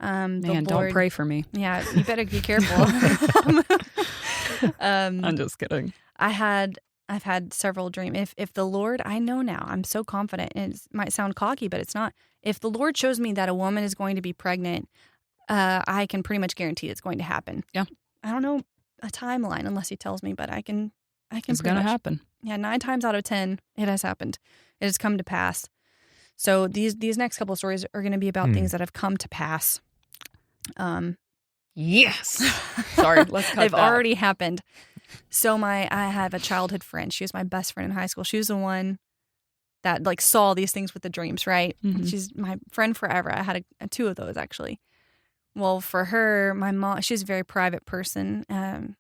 Man, don't pray for me. Yeah, you better be careful. I'm just kidding. I've had several dreams. If the Lord, I know now, I'm so confident, and it might sound cocky, but it's not. If the Lord shows me that a woman is going to be pregnant, I can pretty much guarantee it's going to happen. Yeah. I don't know a timeline unless he tells me, but I can. It's going to happen. Yeah, 9 times out of 10, it has happened. It has come to pass. So these next couple of stories are going to be about things that have come to pass. Yes. Sorry, let's cut They've that. already happened. So I have a childhood friend. She was my best friend in high school. She was the one that like saw these things with the dreams, right? Mhm. She's my friend forever. I had 2 of those actually. Well, for her, my mom, she's a very private person. And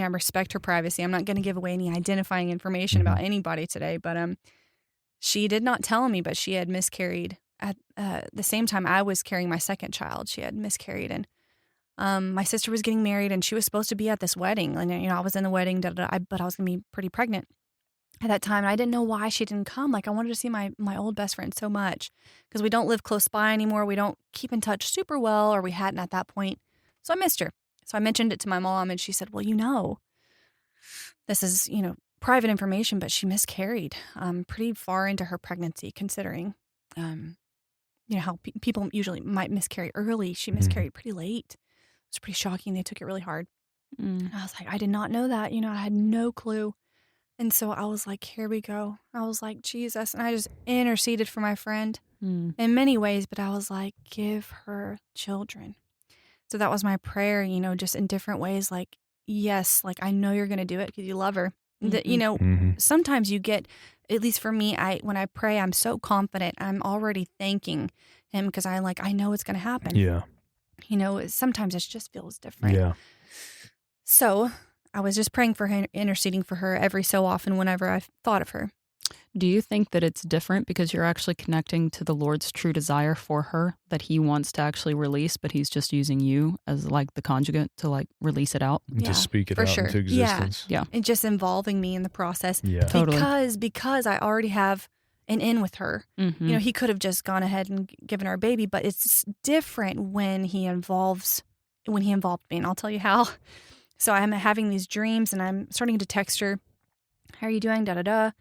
I respect her privacy. I'm not going to give away any identifying information about anybody today, but she did not tell me, but she had miscarried at the same time I was carrying my second child. She had miscarried, and my sister was getting married, and she was supposed to be at this wedding. And I was in the wedding, but I was going to be pretty pregnant at that time. And I didn't know why she didn't come. Like I wanted to see my old best friend so much because we don't live close by anymore. We don't keep in touch super well, or we hadn't at that point. So I missed her. So I mentioned it to my mom, and she said, well, this is, private information, but she miscarried pretty far into her pregnancy, considering, how people usually might miscarry early. She miscarried pretty late. It was pretty shocking. They took it really hard. And I was like, I did not know that. I had no clue. And so I was like, here we go. I was like, Jesus. And I just interceded for my friend in many ways, but I was like, give her children. So that was my prayer, just in different ways. Like, yes, like I know you're going to do it because you love her. Sometimes you get, at least for me, when I pray, I'm so confident. I'm already thanking him because I know it's going to happen. Yeah. Sometimes it just feels different. Yeah. So I was just praying for her, interceding for her every so often whenever I thought of her. Do you think that it's different because you're actually connecting to the Lord's true desire for her that he wants to actually release, but he's just using you as like the conjugate to like release it out? Yeah, Just speak it for out sure. into existence. Yeah. And just involving me in the process. Yeah. Totally. Because I already have an in with her. Mm-hmm. He could have just gone ahead and given her a baby, but it's different when he involved me, and I'll tell you how. So I'm having these dreams, and I'm starting to text her, how are you doing? Da da da.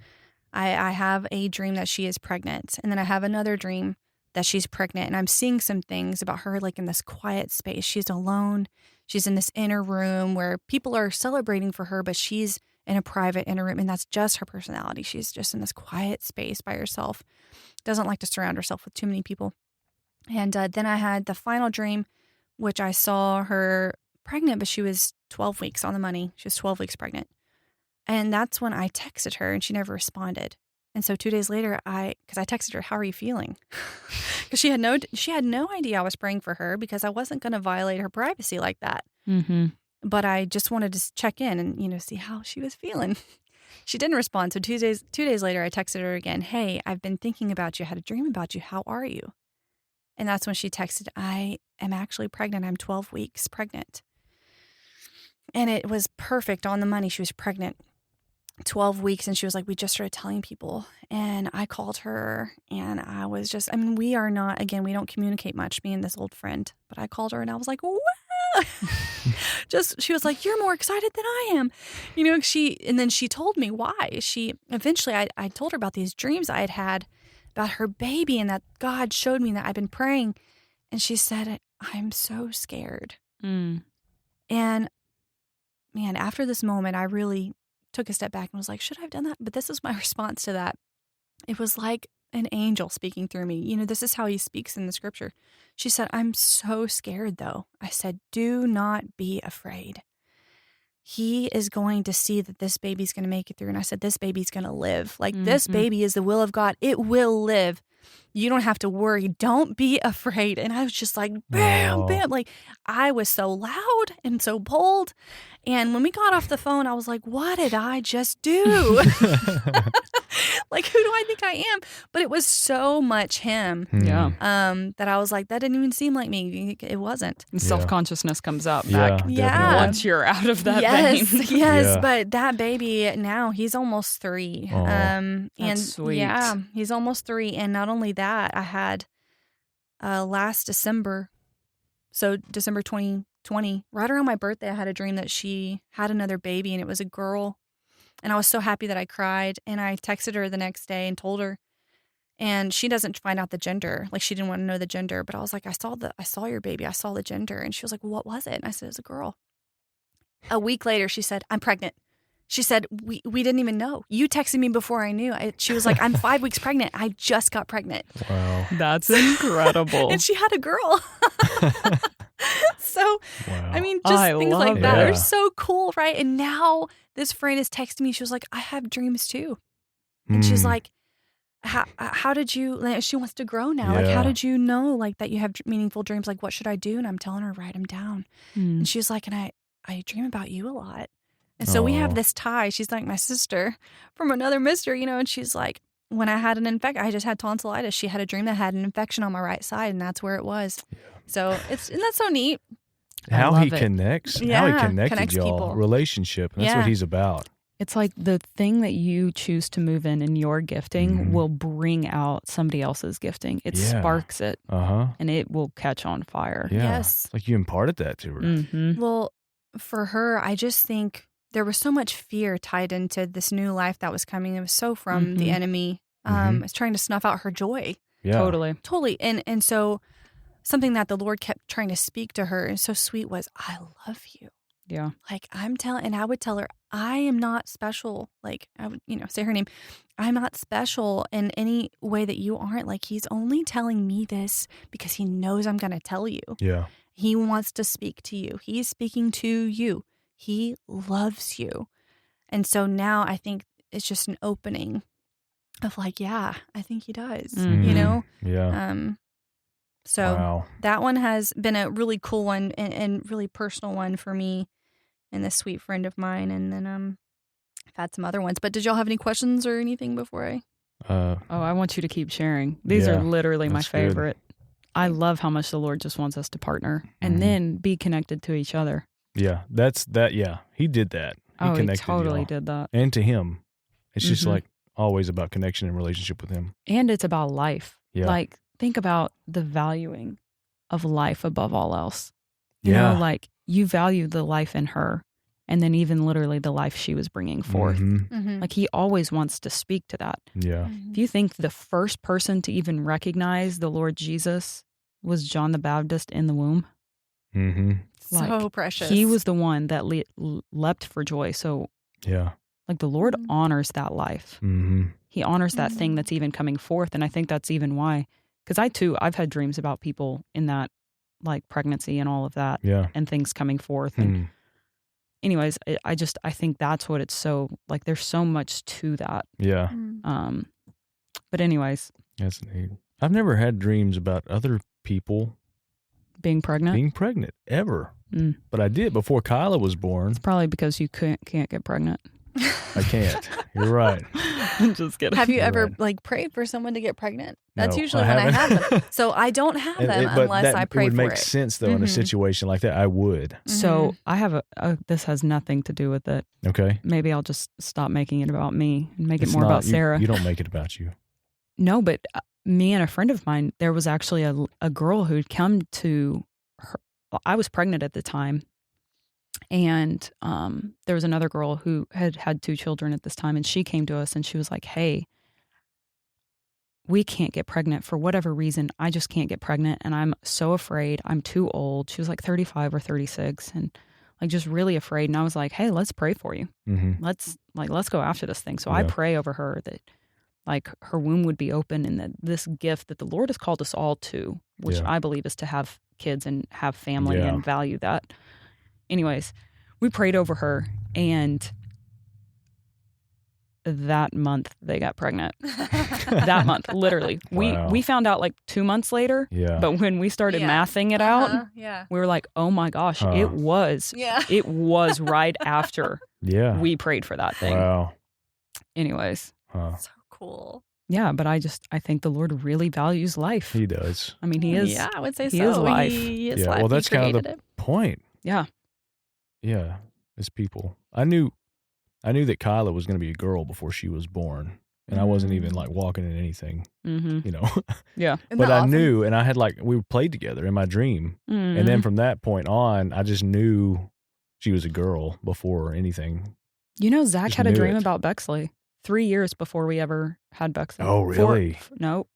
I have a dream that she is pregnant, and then I have another dream that she's pregnant. And I'm seeing some things about her, like in this quiet space. She's alone. She's in this inner room where people are celebrating for her, but she's in a private inner room. And that's just her personality. She's just in this quiet space by herself. Doesn't like to surround herself with too many people. And then I had the final dream, which I saw her pregnant, but she was 12 weeks on the money. She was 12 weeks pregnant. And that's when I texted her and she never responded. And so 2 days later, because I texted her, "How are you feeling?" Because she had no idea I was praying for her, because I wasn't going to violate her privacy like that. Mm-hmm. But I just wanted to check in and, see how she was feeling. She didn't respond. So 2 days later, I texted her again. "Hey, I've been thinking about you. I had a dream about you. How are you?" And that's when she texted, "I am actually pregnant. I'm 12 weeks pregnant." And it was perfect, on the money. She was pregnant 12 weeks. And she was like, "We just started telling people." And I called her and I was just, we are not, again, we don't communicate much, me and this old friend. But I called her and I was like, "Wow." She was like, "You're more excited than I am." And then she told me why. Eventually I told her about these dreams I had had about her baby and that God showed me that I've been praying. And she said, "I'm so scared." Mm. And man, after this moment, I really took a step back and was like, should I have done that? But this is my response to that. It was like an angel speaking through me. This is how he speaks in the scripture. She said, "I'm so scared though." I said, "Do not be afraid. He is going to see that this baby's going to make it through." And I said, "This baby's going to live. Like this baby is the will of God. It will live. You don't have to worry. Don't be afraid." And I was just like, bam, bam. Like I was so loud and so bold. And when we got off the phone, I was like, what did I just do? Like, who do I think I am? But it was so much him. Yeah. That I was like, that didn't even seem like me. It wasn't. And self-consciousness comes up back Yeah. once you're out of that Yes, vein. yes. Yeah. But that baby now, he's almost 3. Aw. And That's sweet. yeah, he's almost 3. And not only that, I had last December, so December 2020, right around my birthday, I had a dream that she had another baby and it was a girl. And I was so happy that I cried. And I texted her the next day and told her. And she doesn't find out the gender. Like she didn't want to know the gender. But I was like, I saw your baby. I saw the gender. And she was like, "Well, what was it?" And I said, "It was a girl." A week later, she said, "I'm pregnant." She said, we didn't even know. You texted me before I knew. She was like, "I'm 5 weeks pregnant. I just got pregnant." Wow. That's incredible. And she had a girl. So, Wow. just I things love like that it. are so cool, right? And now this friend is texting me. She was like, "I have dreams too." And she's like, how did you, like, she wants to grow now. Like, how Yeah. did you know, like, that you have meaningful dreams? Like, what should I do? And I'm telling her, write them down. Mm. And she's like, "And I dream about you a lot." And so we have Aw. this tie. She's like my sister from another mister, and she's like, when I had an infection, I just had tonsillitis. She had a dream that had an infection on my right side, and that's where it was. So and that's so neat. How love he it. connects. How Yeah, he connected connects y'all. people. Relationship. That's Yeah. what he's about. It's like the thing that you choose to move in your gifting Mhm. will bring out somebody else's gifting. It Yeah. sparks it Uh-huh. and it will catch on fire. Yeah. Yes. Like you imparted that to her. Mm-hmm. Well, for her, I just think there was so much fear tied into this new life that was coming. It was so from the Mhm. enemy. Mhm. It's trying to snuff out her joy. Yeah. Totally. And so something that the Lord kept trying to speak to her and so sweet was, "I love you." Yeah. Like and I would tell her, "I am not special." Like I would, say her name. "I'm not special in any way that you aren't." Like he's only telling me this because he knows I'm going to tell you. Yeah. He wants to speak to you. He's speaking to you. He loves you. And so now I think it's just an opening of like, yeah, I think he does, Mhm. Yeah. So Wow. that one has been a really cool one and really personal one for me and this sweet friend of mine. And then I've had some other ones. But did y'all have any questions or anything before I? Oh, I want you to keep sharing. These Yeah, are literally my that's good. favorite. I love how much the Lord just wants us to partner and Mhm. then be connected to each other. Yeah. That's that. Yeah. He did that. He He connected totally y'all. did that. And to him. It's just Mhm. like always about connection and relationship with him. And it's about life. Yeah. Like, think about the valuing of life above all else. You Yeah. know, like you value the life in her and then even literally the life she was bringing forth. Mm-hmm. Like he always wants to speak to that. Yeah. If you think the first person to even recognize the Lord Jesus was John the Baptist in the womb, So like, precious. he was the one that leapt for joy. So Yeah. like the Lord Mhm. honors that life. He honors that thing that's even coming forth. And I think that's even why, because I've had dreams about people in that, like pregnancy and all of that, Yeah. and things coming forth. And anyways, I think that's what it's so, like there's so much to that. Yeah. But anyways, That's neat. I've never had dreams about other people being pregnant, ever. But I did before Kyla was born. it's probably because you can't get pregnant. I can't. You're right. I'm just kidding. Have you You're ever right. like prayed for someone to get pregnant? That's No, usually I when I haven't. have them. So I don't have them But unless I pray it would for make it. sense though in a Mhm. situation like that. I would. So I have this has nothing to do with it. Okay. Maybe I'll just stop making it about me and make It's it more not- about Sarah. You don't make it about you. No, but me and a friend of mine, there was actually a girl who'd come to her. I was pregnant at the time. And there was another girl who had 2 children at this time. And she came to us and she was like, hey, we can't get pregnant for whatever reason. I just can't get pregnant. And I'm so afraid. I'm too old. She was like 35 or 36 and like just really afraid. And I was like, hey, let's pray for you. Let's go after this thing. So I Yeah. pray over her that like her womb would be open and that this gift that the Lord has called us all to, which Yeah. I believe is to have kids and have family Yeah. and value that. Anyways, we prayed over her and that month they got pregnant. That month, literally. Wow. We found out like 2 months later, Yeah. but when we started Yeah. mathing it out, Yeah. we were like, oh my gosh, Huh. it was right after Yeah. we prayed for that thing. Wow. Anyways, Huh. So cool. yeah, but I think the Lord really values life. He does. I mean, he is. Yeah, I would say he so. is life. He is Yeah, life. well, He that's kind of created the it. point. Yeah. Yeah. It's people. I knew that Kyla was going to be a girl before she was born. And I wasn't even like walking in anything, Mm-hmm. you know. Yeah. Isn't But that I awesome? knew, and I had like, we played together in my dream. Mm-hmm. And then from that point on, I just knew she was a girl before anything. You know, Zach Just had a knew dream it. about Bexley 3 years before we ever had Bexley. Oh, really? No.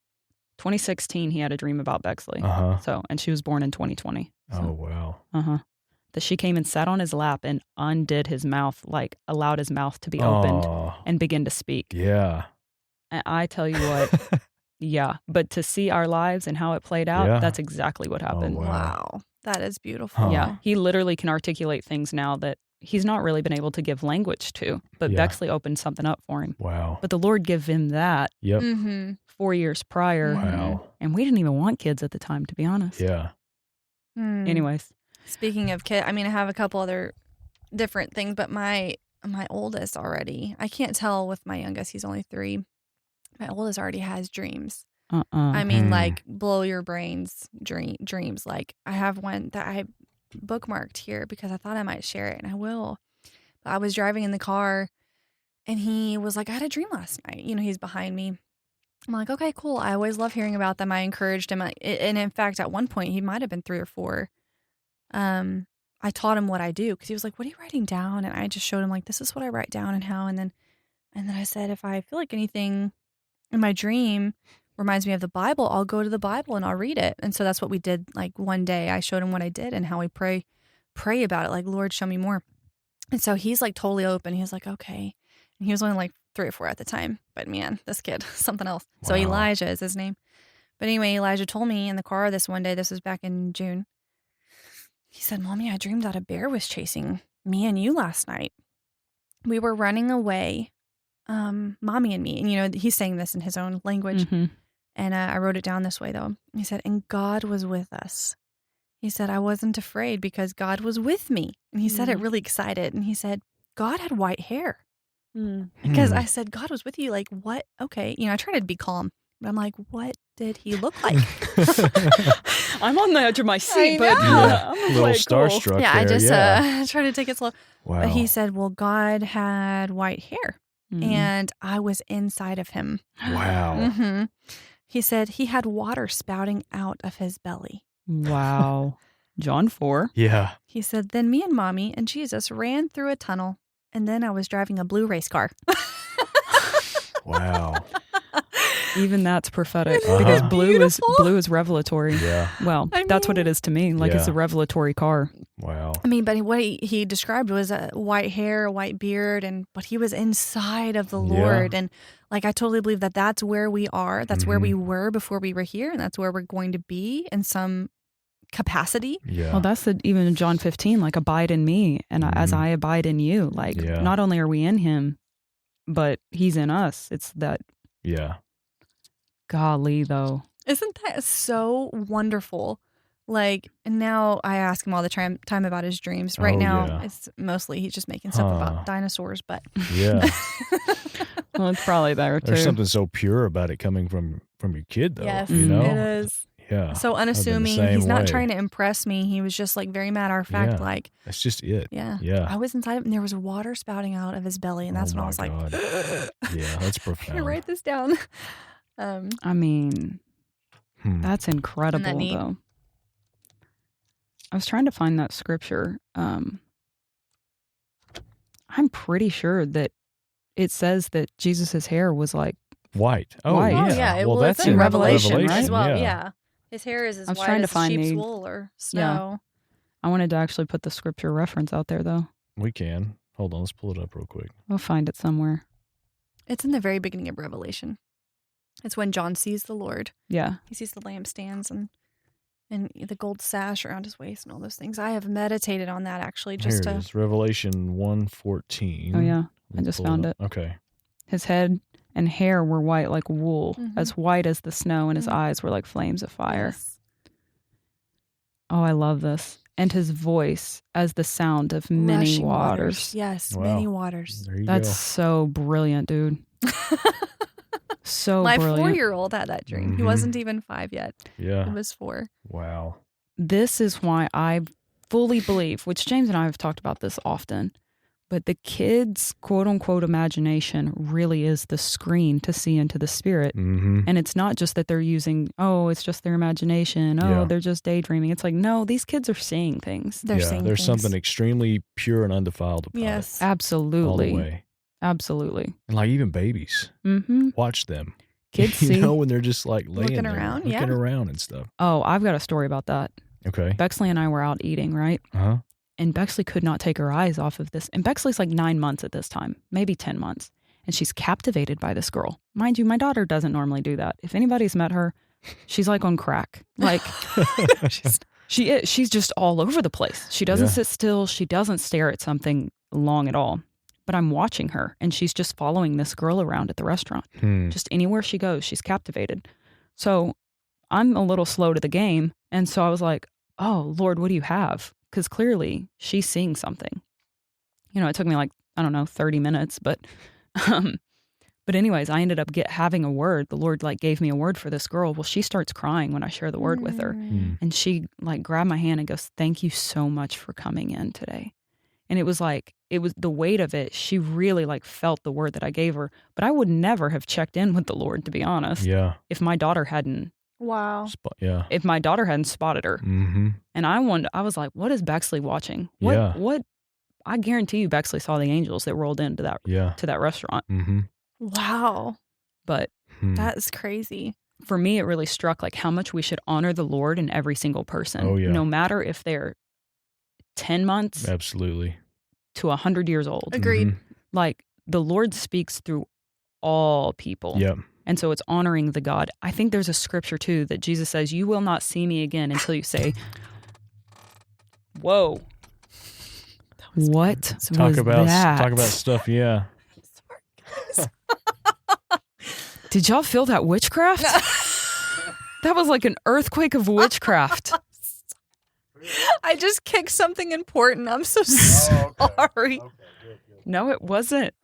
2016, he had a dream about Bexley. Uh-huh. So, and she was born in 2020. So, Oh, wow. that she came and sat on his lap and undid his mouth, like allowed his mouth to be opened Oh, and begin to speak. yeah. And I tell you what, yeah. But to see our lives and how it played out, Yeah. that's exactly what happened. wow. Wow. That is beautiful. Huh. Yeah. He literally can articulate things now that he's not really been able to give language to. But Yeah. Bexley opened something up for him. Wow. But the Lord gave him that Yep. Mm-hmm. 4 years prior. Wow. And we didn't even want kids at the time, to be honest. Yeah. Anyways. Speaking of kids, I mean, I have a couple other different things, but my oldest already, I can't tell with my youngest, he's only 3. My oldest already has dreams. I mean, like blow your brains dreams. Like I have one that I bookmarked here because I thought I might share it, and I will. But I was driving in the car and he was like, I had a dream last night. You know, he's behind me. I'm like, okay, cool. I always love hearing about them. I encouraged him. And in fact, at one point, he might have been 3 or 4. I taught him what I do because he was like, what are you writing down? And I just showed him like, this is what I write down and how. And then I said, if I feel like anything in my dream reminds me of the Bible, I'll go to the Bible and I'll read it. And so that's what we did. Like one day I showed him what I did and how we pray about it. Like, Lord, show me more. And so he's like totally open. He was like, okay. And he was only like 3 or 4 at the time. But man, this kid, something else. So Wow. Elijah is his name. But anyway, Elijah told me in the car this one day, this was back in June. He said, Mommy, I dreamed that a bear was chasing me and you last night. We were running away, Mommy and me. And, you know, he's saying this in his own language. Mm-hmm. And I wrote it down this way, though. He said, and God was with us. He said, I wasn't afraid because God was with me. And he said it really excited. And he said, God had white hair. Because I said, God was with you. Like, what? Okay. You know, I tried to be calm. But I'm like, what did he look like? I'm on the edge of my seat, I but know. Yeah. I'm A little like, starstruck cool. Yeah, I there. just Yeah. tried to take it slow. Wow. But he said, well, God had white hair. Mhm. And I was inside of him. Wow. He said he had water spouting out of his belly. Wow. John 4. Yeah. He said, then me and Mommy and Jesus ran through a tunnel, and then I was driving a blue race car. Wow. Even that's prophetic Uh-huh. because Beautiful. blue is revelatory. Yeah. Well, I that's what mean- it is to me. Like it's Yeah. a revelatory car. Wow. I mean, but what he described was a white hair, a white beard, but he was inside of the Yeah. Lord. And like, I totally believe that that's where we are. That's where Mhm. we were before we were here. And that's where we're going to be in some capacity. Yeah. Well, that's even in John 15, like abide in me and as Mhm. I abide in you. Like Yeah. not only are we in him, but he's in us. It's that Yeah. golly though. Isn't that so wonderful? Like, and now I ask him all the time about his dreams. Right Oh, now, yeah. it's mostly he's just making stuff Huh. about dinosaurs. But Yeah. Well, it's probably there too. There's something so pure about it coming from your kid, though. yes, You know? it is. Yeah. So I've been the unassuming. same He's not way. trying to impress me. He was just like very matter of fact, Yeah. like, That's just it. yeah. Yeah. I was inside of him and there was water spouting out of his belly. And that's Oh when I my was like, God. Yeah, that's I profound. write this down. I mean, that's incredible neat? though. I was trying to find that scripture. I'm pretty sure that it says that Jesus's hair was like, White. Oh, White. yeah. Oh, yeah. Well, it's that's in in Revelation, Revelation, as well. Yeah. Yeah. His hair is as I was white trying to as find sheep's the- wool or snow. I wanted to actually put the scripture reference out there though. We can. Hold on. Let's pull it up real quick. I'll find it somewhere. It's in the very beginning of Revelation. It's when John sees the Lord. Yeah. He sees the lampstands and the gold sash around his waist and all those things. I have meditated on that actually just Here it to. is. Revelation 1:14. Oh yeah. Let me just pull found up. Okay. His head and hair were white like wool, Mhm. as white as the snow, and his Mhm. eyes were like flames of fire. Yes. Oh, I love this. And his voice as the sound of many Rushing waters. Yes, Wow. many waters. There you That's go. so brilliant, dude. So My brilliant. 4-year-old had that dream. He Mhm. wasn't even 5 yet. He Yeah. was 4. Wow. This is why I fully believe, which James and I have talked about this often, but the kids' quote unquote imagination really is the screen to see into the spirit. Mm-hmm. And it's not just that they're using, it's just their imagination. Yeah. They're just daydreaming. It's like, no, these kids are seeing things. They're seeing there's things. something extremely pure and undefiled about Yes. it. All the Absolutely. way. Absolutely. And like even babies, Mm-hmm. watch them. Kids you see. know, when they're just like laying Looking there, around, looking yeah. around and stuff. Oh, I've got a story about that. Okay. Bexley and I were out eating, right? Uh-huh. And Bexley could not take her eyes off of this. And Bexley's like 9 months at this time, maybe 10 months. And she's captivated by this girl. Mind you, my daughter doesn't normally do that. If anybody's met her, she's like on crack. Like she's just all over the place. She doesn't Yeah. sit still. She doesn't stare at something long at all. But I'm watching her and she's just following this girl around at the restaurant. Just anywhere she goes, she's captivated. So I'm a little slow to the game. And so I was like, oh, Lord, what do you have? Because clearly she's seeing something. You know, it took me like, I don't know, 30 minutes. But anyways, I ended up having a word. The Lord like gave me a word for this girl. Well, she starts crying when I share the word with her. And she like grabbed my hand and goes, thank you so much for coming in today. And it was the weight of it. She really like felt the word that I gave her. But I would never have checked in with the Lord, to be honest, Yeah. if my daughter hadn't Wow. Yeah. spotted her. Mm-hmm. And I was like, what is Bexley watching? Yeah. What? I guarantee you Bexley saw the angels that rolled into that Yeah. to that restaurant. Mm-hmm. Wow. But That is crazy. for me, it really struck like how much we should honor the Lord in every single person. Oh, yeah. No matter if they're 10 months Absolutely. to 100 years old. Agreed. Mhm. Like the Lord speaks through all people. Yep. And so it's honoring the God. I think there's a scripture too that Jesus says, you will not see me again until you say, whoa. What Talk was about that? talk about stuff. Yeah. Did y'all feel that witchcraft? That was like an earthquake of witchcraft. I just kicked something important. I'm so sorry. No, it wasn't.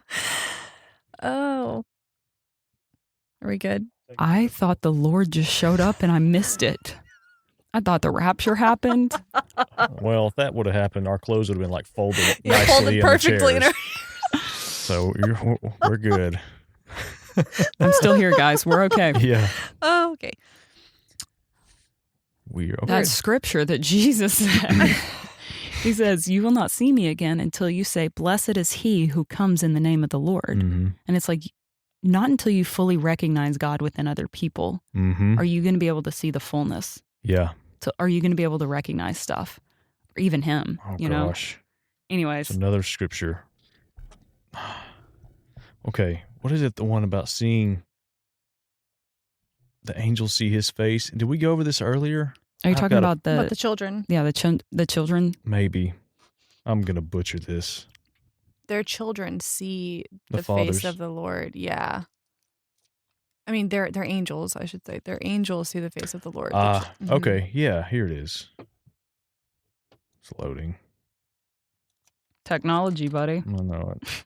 Oh. Are we good? I thought the Lord just showed up and I missed it. I thought the rapture happened. Well, if that would have happened, our clothes would have been like folded Yeah, nicely folded in perfectly the in chairs. So we're good. I'm still here, guys. We're okay. Yeah. Oh, okay. weird. Okay. That scripture that Jesus said. He says, "You will not see me again until you say, 'Blessed is he who comes in the name of the Lord.'" Mm-hmm. And it's like, not until you fully recognize God within other people Mm-hmm. are you going to be able to see the fullness. Yeah. So are you going to be able to recognize stuff, or even Him? Oh, you know. gosh. Anyways, It's another scripture. Okay. What is it? The one about seeing the angels see his face. Did we go over this earlier? are you I've talking got about But the children, the children? Maybe. I'm going to butcher this. their children see The the fathers. face of the Lord. Yeah. I mean, they're angels, I should say. They're angels see the face of the Lord. Mhm. Okay. Yeah, here it is. It's loading. Technology, buddy. I know it.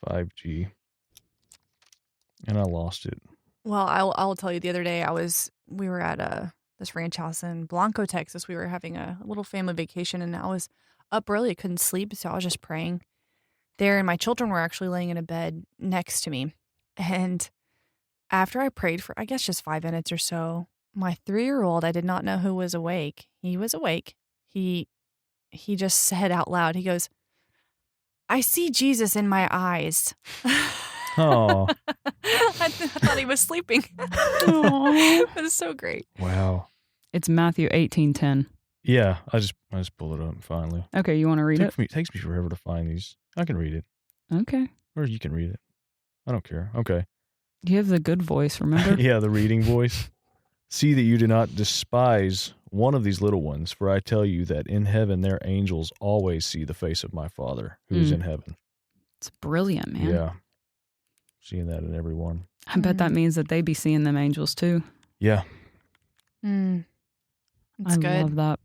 5G. And I lost it. Well, I'll tell you. The other day, we were at this ranch house in Blanco, Texas. We were having a little family vacation, and I was up early. I couldn't sleep, so I was just praying there. And my children were actually laying in a bed next to me. And after I prayed for, I guess, just 5 minutes or so, my 3-year-old, I did not know who was awake. He was awake. He just said out loud, he goes, "I see Jesus in my eyes." Oh. I thought he was sleeping. Aw. It was so great. Wow. It's Matthew 18:10. Yeah, I just pulled it up finally. Okay, you want to read it? It takes me forever to find these. I can read it. Okay. Or you can read it. I don't care. Okay. You have the good voice, remember? Yeah, the reading voice. "See that you do not despise one of these little ones, for I tell you that in heaven their angels always see the face of my Father who is in heaven." It's brilliant, man. Yeah. Seeing that in everyone. I bet that means that they be seeing them angels too. Yeah. It's I good. love that.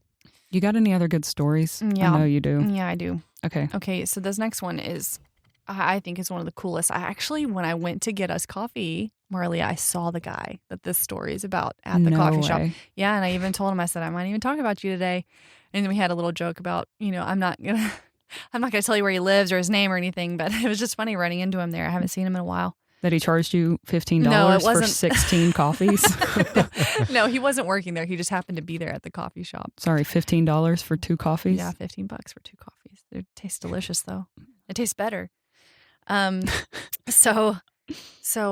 You got any other good stories? Yeah. I know you do. Yeah, I do. Okay. Okay, so this next one is, I think is one of the coolest. I actually, when I went to get us coffee, Marley, I saw the guy that this story is about at the No coffee shop. way. Yeah, and I even told him, I said, I might even talk about you today. And then we had a little joke about, I'm not gonna tell you where he lives or his name or anything, but it was just funny running into him there. I haven't seen him in a while. That he charged you $15 No, it for wasn't. 16 coffees? No, he wasn't working there. He just happened to be there at the coffee shop. Sorry, $15 for 2 coffees? Yeah, $15 for 2 coffees. They taste delicious though. It tastes better. So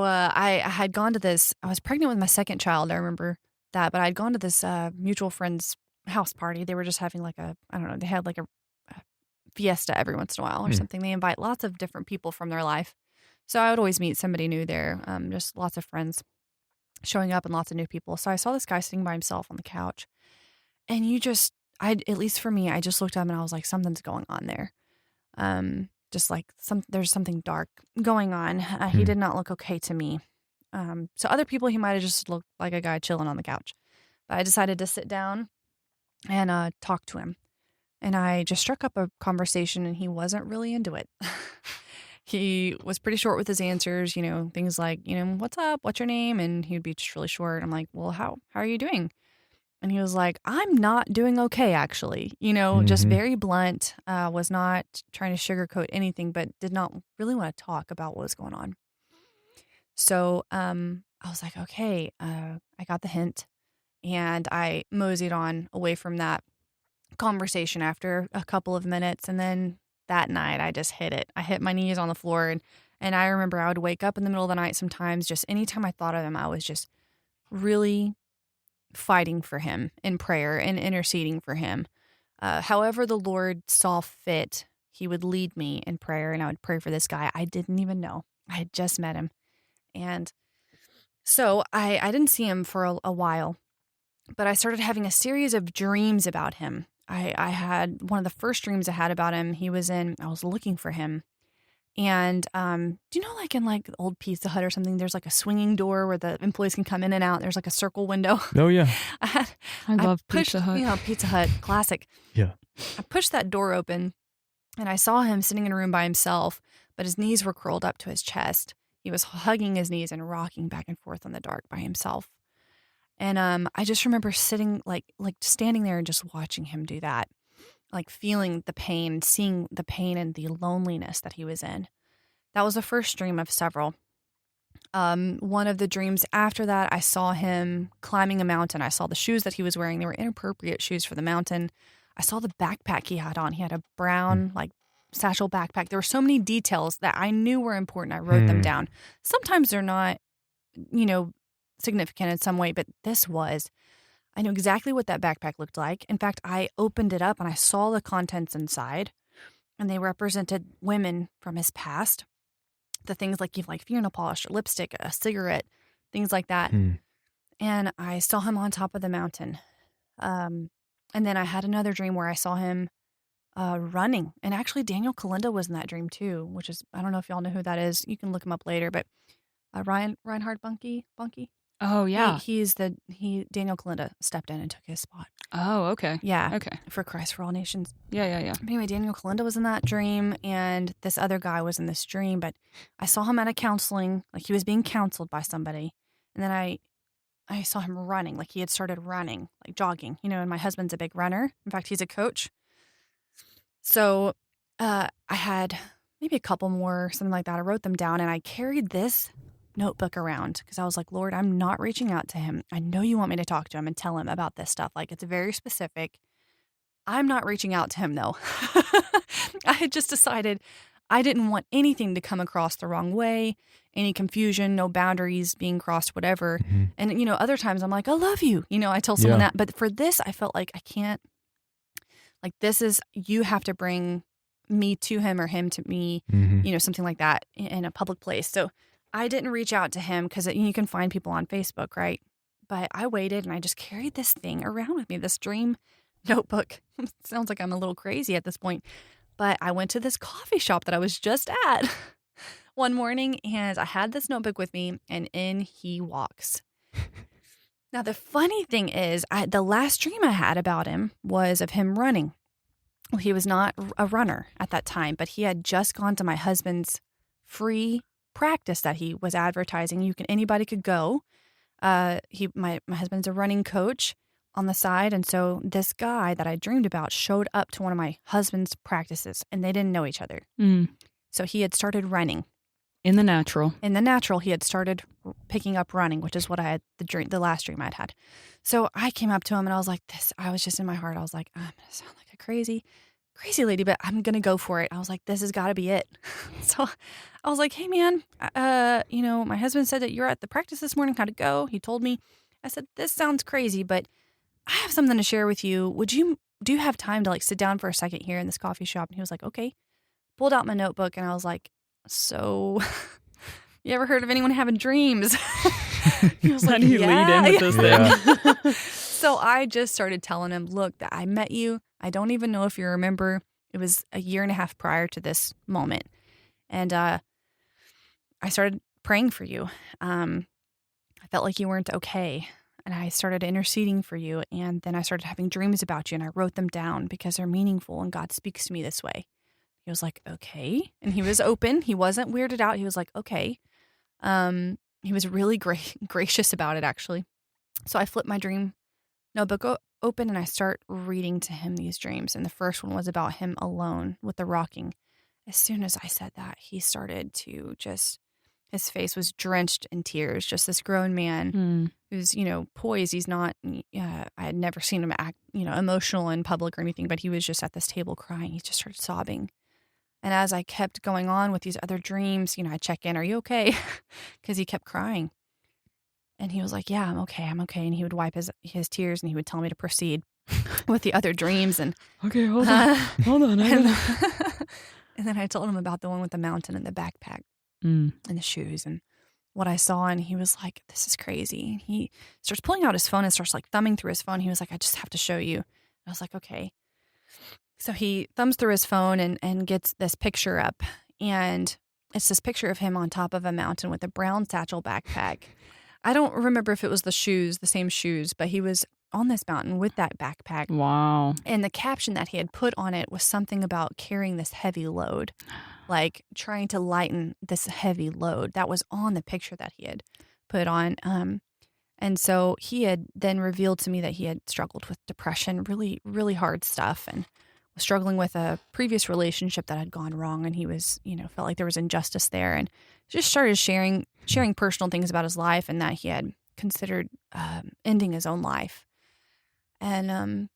I had gone to this. I was pregnant with my second child. I remember that, but I'd gone to this mutual friend's house party. They were just having like I don't know. They had like a fiesta every once in a while or something. They invite lots of different people from their life. So I would always meet somebody new there. Just lots of friends showing up and lots of new people. So I saw this guy sitting by himself on the couch, and at least for me, I just looked up and I was like, something's going on there. Just like there's something dark going on. He did not look okay to me. So other people, he might have just looked like a guy chilling on the couch. But I decided to sit down and talk to him. And I just struck up a conversation, and he wasn't really into it. He was pretty short with his answers, things like, "What's up? What's your name?" And he'd be just really short. I'm like, "Well, how are you doing?" And he was like, "I'm not doing okay, actually." Just very blunt, was not trying to sugarcoat anything, but did not really want to talk about what was going on. So I was like, okay, I got the hint. And I moseyed on away from that conversation after a couple of minutes. And then that night, I just hit it. I hit my knees on the floor. And I remember I would wake up in the middle of the night sometimes. Just anytime I thought of him, I was just really fighting for him in prayer and interceding for him. However the Lord saw fit, he would lead me in prayer, and I would pray for this guy I didn't even know. I had just met him. And so I didn't see him for a while, but I started having a series of dreams about him. I had one of the first dreams I had about him. I was looking for him. And do you know, like in like old Pizza Hut or something, there's like a swinging door where the employees can come in and out. There's like a circle window. Oh, yeah. I love pushed, Pizza Hut. Pizza Hut, classic. Yeah. I pushed that door open, and I saw him sitting in a room by himself, but his knees were curled up to his chest. He was hugging his knees and rocking back and forth in the dark by himself. And I just remember sitting, like standing there and just watching him do that, like feeling the pain, seeing the pain and the loneliness that he was in. That was the first dream of several. One of the dreams after that, I saw him climbing a mountain. I saw the shoes that he was wearing. They were inappropriate shoes for the mountain. I saw the backpack he had on. He had a brown, like, satchel backpack. There were so many details that I knew were important. I wrote them down. Sometimes they're not, significant in some way, but this was. I knew exactly what that backpack looked like. In fact, I opened it up and I saw the contents inside, and they represented women from his past. The things like you like fingernail polish, or lipstick, a cigarette, things like that. And I saw him on top of the mountain. And then I had another dream where I saw him running. And actually, Daniel Kalinda was in that dream too, which is, I don't know if y'all know who that is. You can look him up later. But Reinhard Bunke? Oh, yeah. Daniel Kalinda stepped in and took his spot. Oh, okay. Yeah. Okay. For Christ for All Nations. Yeah. But anyway, Daniel Kalinda was in that dream, and this other guy was in this dream, but I saw him at a counseling, like he was being counseled by somebody. And then I saw him running, like he had started running, like jogging, and my husband's a big runner. In fact, he's a coach. So I had maybe a couple more, something like that. I wrote them down, and I carried this notebook around because I was like, Lord, I'm not reaching out to him. I know you want me to talk to him and tell him about this stuff. Like, it's very specific. I'm not reaching out to him, though. I had just decided I didn't want anything to come across the wrong way, any confusion, no boundaries being crossed, whatever. And, other times I'm like, I love you. I tell someone that. But for this, I felt like I can't. Like, you have to bring me to him or him to me, something like that in a public place. So I didn't reach out to him because you can find people on Facebook, right? But I waited and I just carried this thing around with me, this dream notebook. Sounds like I'm a little crazy at this point. But I went to this coffee shop that I was just at one morning, and I had this notebook with me, and in he walks. Now, the funny thing is, the last dream I had about him was of him running. Well, he was not a runner at that time, but he had just gone to my husband's free practice that he was advertising. Anybody could go. My husband's a running coach on the side, and so this guy that I dreamed about showed up to one of my husband's practices, and they didn't know each other. So he had started running. In the natural, he had started picking up running, which is what I had the last dream I'd had. So I came up to him and I was like, I was just in my heart. I was like, I'm going to sound like a crazy lady, but I'm going to go for it. I was like, this has got to be it. So I was like, hey man, my husband said that you're at the practice this morning. How'd it go? He told me. I said, this sounds crazy, but I have something to share with you. Do you have time to like sit down for a second here in this coffee shop? And he was like, okay. Pulled out my notebook and I was like, so, you ever heard of anyone having dreams? He was like, how do you lead in with this thing? So I just started telling him, look, that I met you. I don't even know if you remember. It was a year and a half prior to this moment. And I started praying for you. I felt like you weren't okay. And I started interceding for you. And then I started having dreams about you. And I wrote them down because they're meaningful and God speaks to me this way. He was like, okay. And he was open. He wasn't weirded out. He was like, okay. He was really gracious about it, actually. So I flipped my dream notebook open and I start reading to him these dreams. And the first one was about him alone with the rocking. As soon as I said that, he started to his face was drenched in tears. Just this grown man who's, poised. He's not, I had never seen him act, emotional in public or anything, but he was just at this table crying. He just started sobbing. And as I kept going on with these other dreams, I check in, are you okay? Because he kept crying. And he was like, yeah, I'm okay. And he would wipe his tears and he would tell me to proceed with the other dreams. And okay, hold on. And then I told him about the one with the mountain and the backpack and the shoes and what I saw. And he was like, this is crazy. And he starts pulling out his phone and starts like thumbing through his phone. He was like, I just have to show you. And I was like, okay. So he thumbs through his phone and gets this picture up. And it's this picture of him on top of a mountain with a brown satchel backpack. I don't remember if it was the same shoes, but he was on this mountain with that backpack. Wow. And the caption that he had put on it was something about carrying this heavy load, like trying to lighten this heavy load. That was on the picture that he had put on. And so he had then revealed to me that he had struggled with depression, really, really hard stuff. And was struggling with a previous relationship that had gone wrong, and he was, felt like there was injustice there, and just started sharing personal things about his life and that he had considered ending his own life. And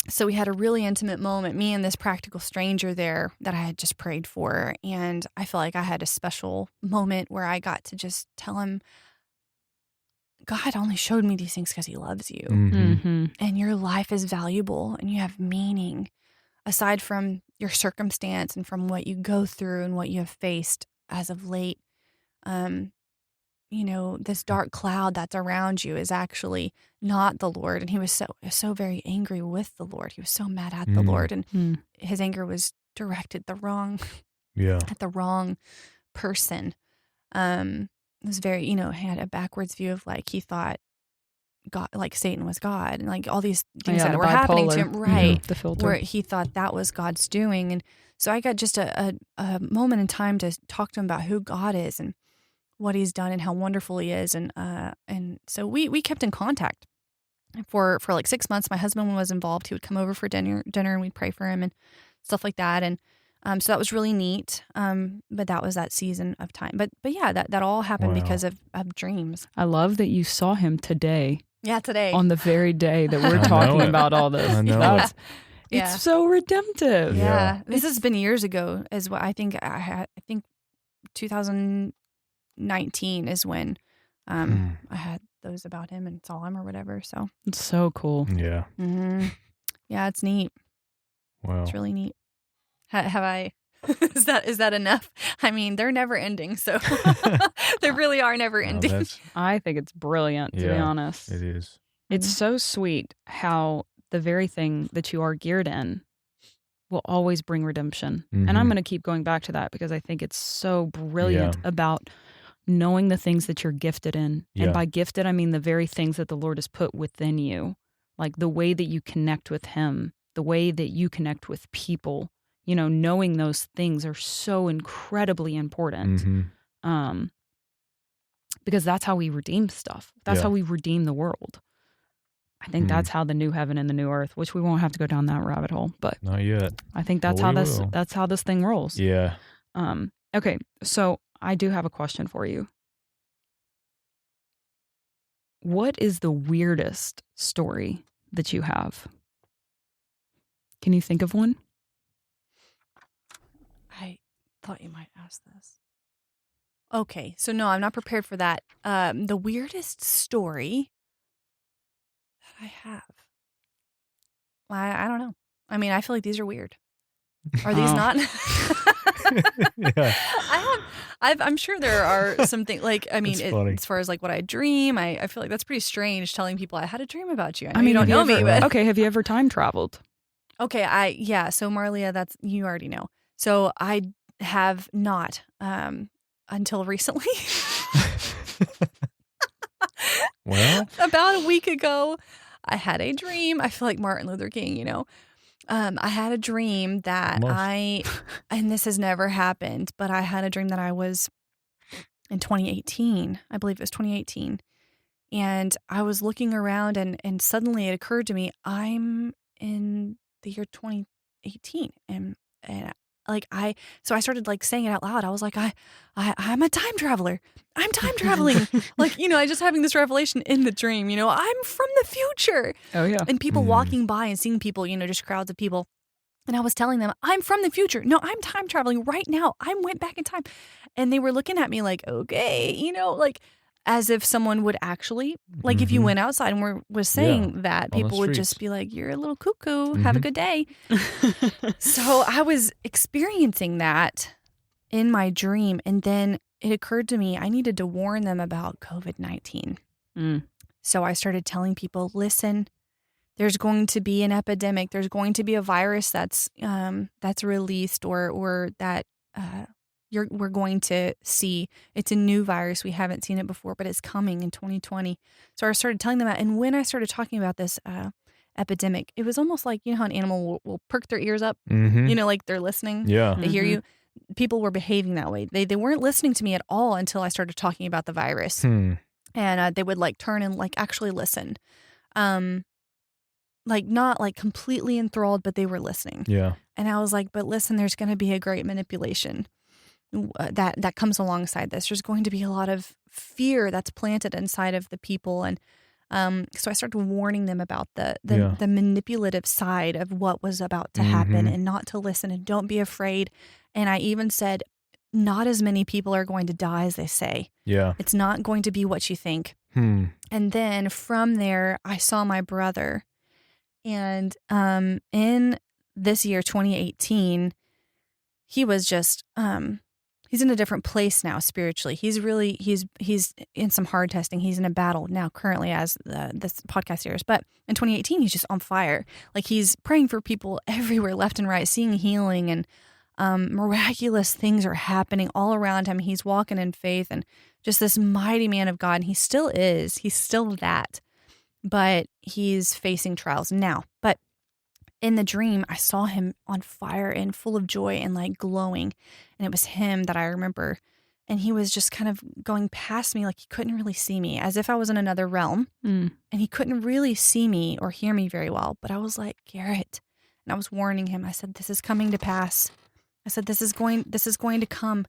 so we had a really intimate moment, me and this practical stranger there that I had just prayed for, and I felt like I had a special moment where I got to just tell him, God only showed me these things because he loves you. And your life is valuable and you have meaning aside from your circumstance and from what you go through and what you have faced as of late. This dark cloud that's around you is actually not the Lord. And he was so very angry with the Lord. He was so mad at the Lord, and his anger was directed at the wrong person. It was very, he had a backwards view of like, he thought God, like Satan was God, and like all these things that were happening to him, right? The filter. Where he thought that was God's doing. And so I got just a moment in time to talk to him about who God is and what he's done and how wonderful he is. And so we kept in contact for like 6 months. My husband was involved. He would come over for dinner and we'd pray for him and stuff like that. And so that was really neat. But that was that season of time. But yeah, that all happened because of dreams. I love that you saw him today. Yeah, today. On the very day that we're talking about all this. I know it. It's so redemptive. Yeah. This has been years ago as well. I think 2019 is when I had those about him and saw him or whatever. So it's so cool. Yeah. Mm-hmm. Yeah, it's neat. Wow. It's really neat. Have I? Is that enough? I mean, they're never ending, so they really are never ending. I think it's brilliant, to be honest. It is. It's so sweet how the very thing that you are geared in will always bring redemption. And I'm going to keep going back to that because I think it's so brilliant about knowing the things that you're gifted in. And by gifted, I mean the very things that the Lord has put within you, like the way that you connect with him, the way that you connect with people. Knowing those things are so incredibly important. Because that's how we redeem stuff. That's how we redeem the world. I think that's how the new heaven and the new earth, which we won't have to go down that rabbit hole, but not yet. I think that's how this thing rolls. Yeah. Okay, so I do have a question for you. What is the weirdest story that you have? Can you think of one? I thought you might ask this. Okay, so no, I'm not prepared for that. The weirdest story that I have. I don't know. I mean, I feel like these are weird. Are these not? Yeah. I'm sure there are some things like, I mean, as far as like what I dream, I feel like that's pretty strange telling people I had a dream about you. I know you don't know me, but okay. Have you ever time traveled? Okay, so Marlia, you already know. So I have not until recently. Well, about a week ago, I had a dream. I feel like Martin Luther King, I had a dream that and this has never happened, but I had a dream that I was in 2018. I believe it was 2018. And I was looking around and suddenly it occurred to me, I'm in the year 2018. And so I started like saying it out loud. I was like, I'm a time traveler. I'm time traveling. Like, I just having this revelation in the dream, I'm from the future. Oh yeah. And people walking by and seeing people, just crowds of people. And I was telling them, I'm from the future. No, I'm time traveling right now. I went back in time. And they were looking at me like, okay, like as if someone would actually, like if you went outside and was saying that, people would just be like, you're a little cuckoo. Have a good day. So I was experiencing that in my dream. And then it occurred to me, I needed to warn them about COVID-19. So I started telling people, listen, there's going to be an epidemic. There's going to be a virus that's released or that we're going to see. It's a new virus. We haven't seen it before, but it's coming in 2020. So I started telling them that. And when I started talking about this epidemic, it was almost like, how an animal will perk their ears up, like they're listening. Yeah. They hear you. People were behaving that way. They weren't listening to me at all until I started talking about the virus. And they would like turn and like actually listen. like not like completely enthralled, but they were listening. Yeah. And I was like, but listen, there's going to be a great manipulation that comes alongside this. There's going to be a lot of fear that's planted inside of the people. And so I started warning them about the manipulative side of what was about to happen and not to listen and don't be afraid. And I even said, not as many people are going to die as they say. Yeah. It's not going to be what you think. And then from there, I saw my brother. And in this year, 2018, he was just, he's in a different place now spiritually. He's in some hard testing. He's in a battle now currently as this podcast airs. But in 2018, he's just on fire. Like he's praying for people everywhere, left and right, seeing healing and miraculous things are happening all around him. He's walking in faith and just this mighty man of God. And he still is. He's still that. But he's facing trials now. But in the dream, I saw him on fire and full of joy and like glowing. And it was him that I remember. And he was just kind of going past me like he couldn't really see me, as if I was in another realm. And he couldn't really see me or hear me very well. But I was like, Garrett. And I was warning him. I said, this is coming to pass. I said, this is going to come.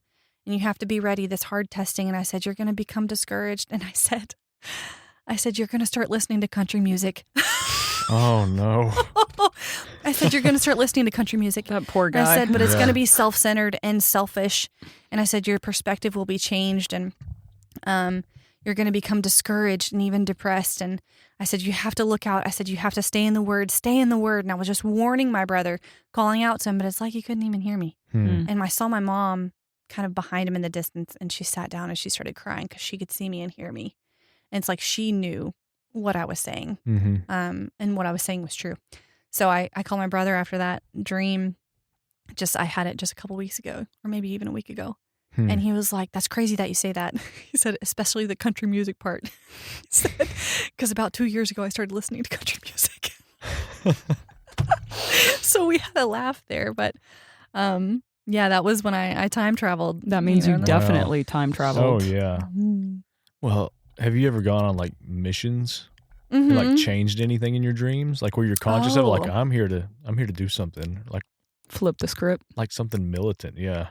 And you have to be ready, this hard testing. And I said, you're going to become discouraged. And I said, you're going to start listening to country music. Oh, no. I said, you're going to start listening to country music. That poor guy. And I said, but it's going to be self-centered and selfish. And I said, your perspective will be changed and you're going to become discouraged and even depressed. And I said, you have to look out. I said, you have to stay in the word. And I was just warning my brother, calling out to him, but it's like he couldn't even hear me. And I saw my mom kind of behind him in the distance, and she sat down and she started crying because she could see me and hear me. And it's like she knew what I was saying, and what I was saying was true. So I called my brother after that dream. I had it just a couple weeks ago, or maybe even a week ago. And he was like, that's crazy that you say that. He said, especially the country music part. He said, because about 2 years ago, I started listening to country music. So we had a laugh there. But yeah, that was when I time traveled. That means you definitely time traveled. Oh, yeah. Well, have you ever gone on like missions? Like changed anything in your dreams? Like where you're conscious of like, I'm here to do something. Like flip the script. Like something militant. Yeah.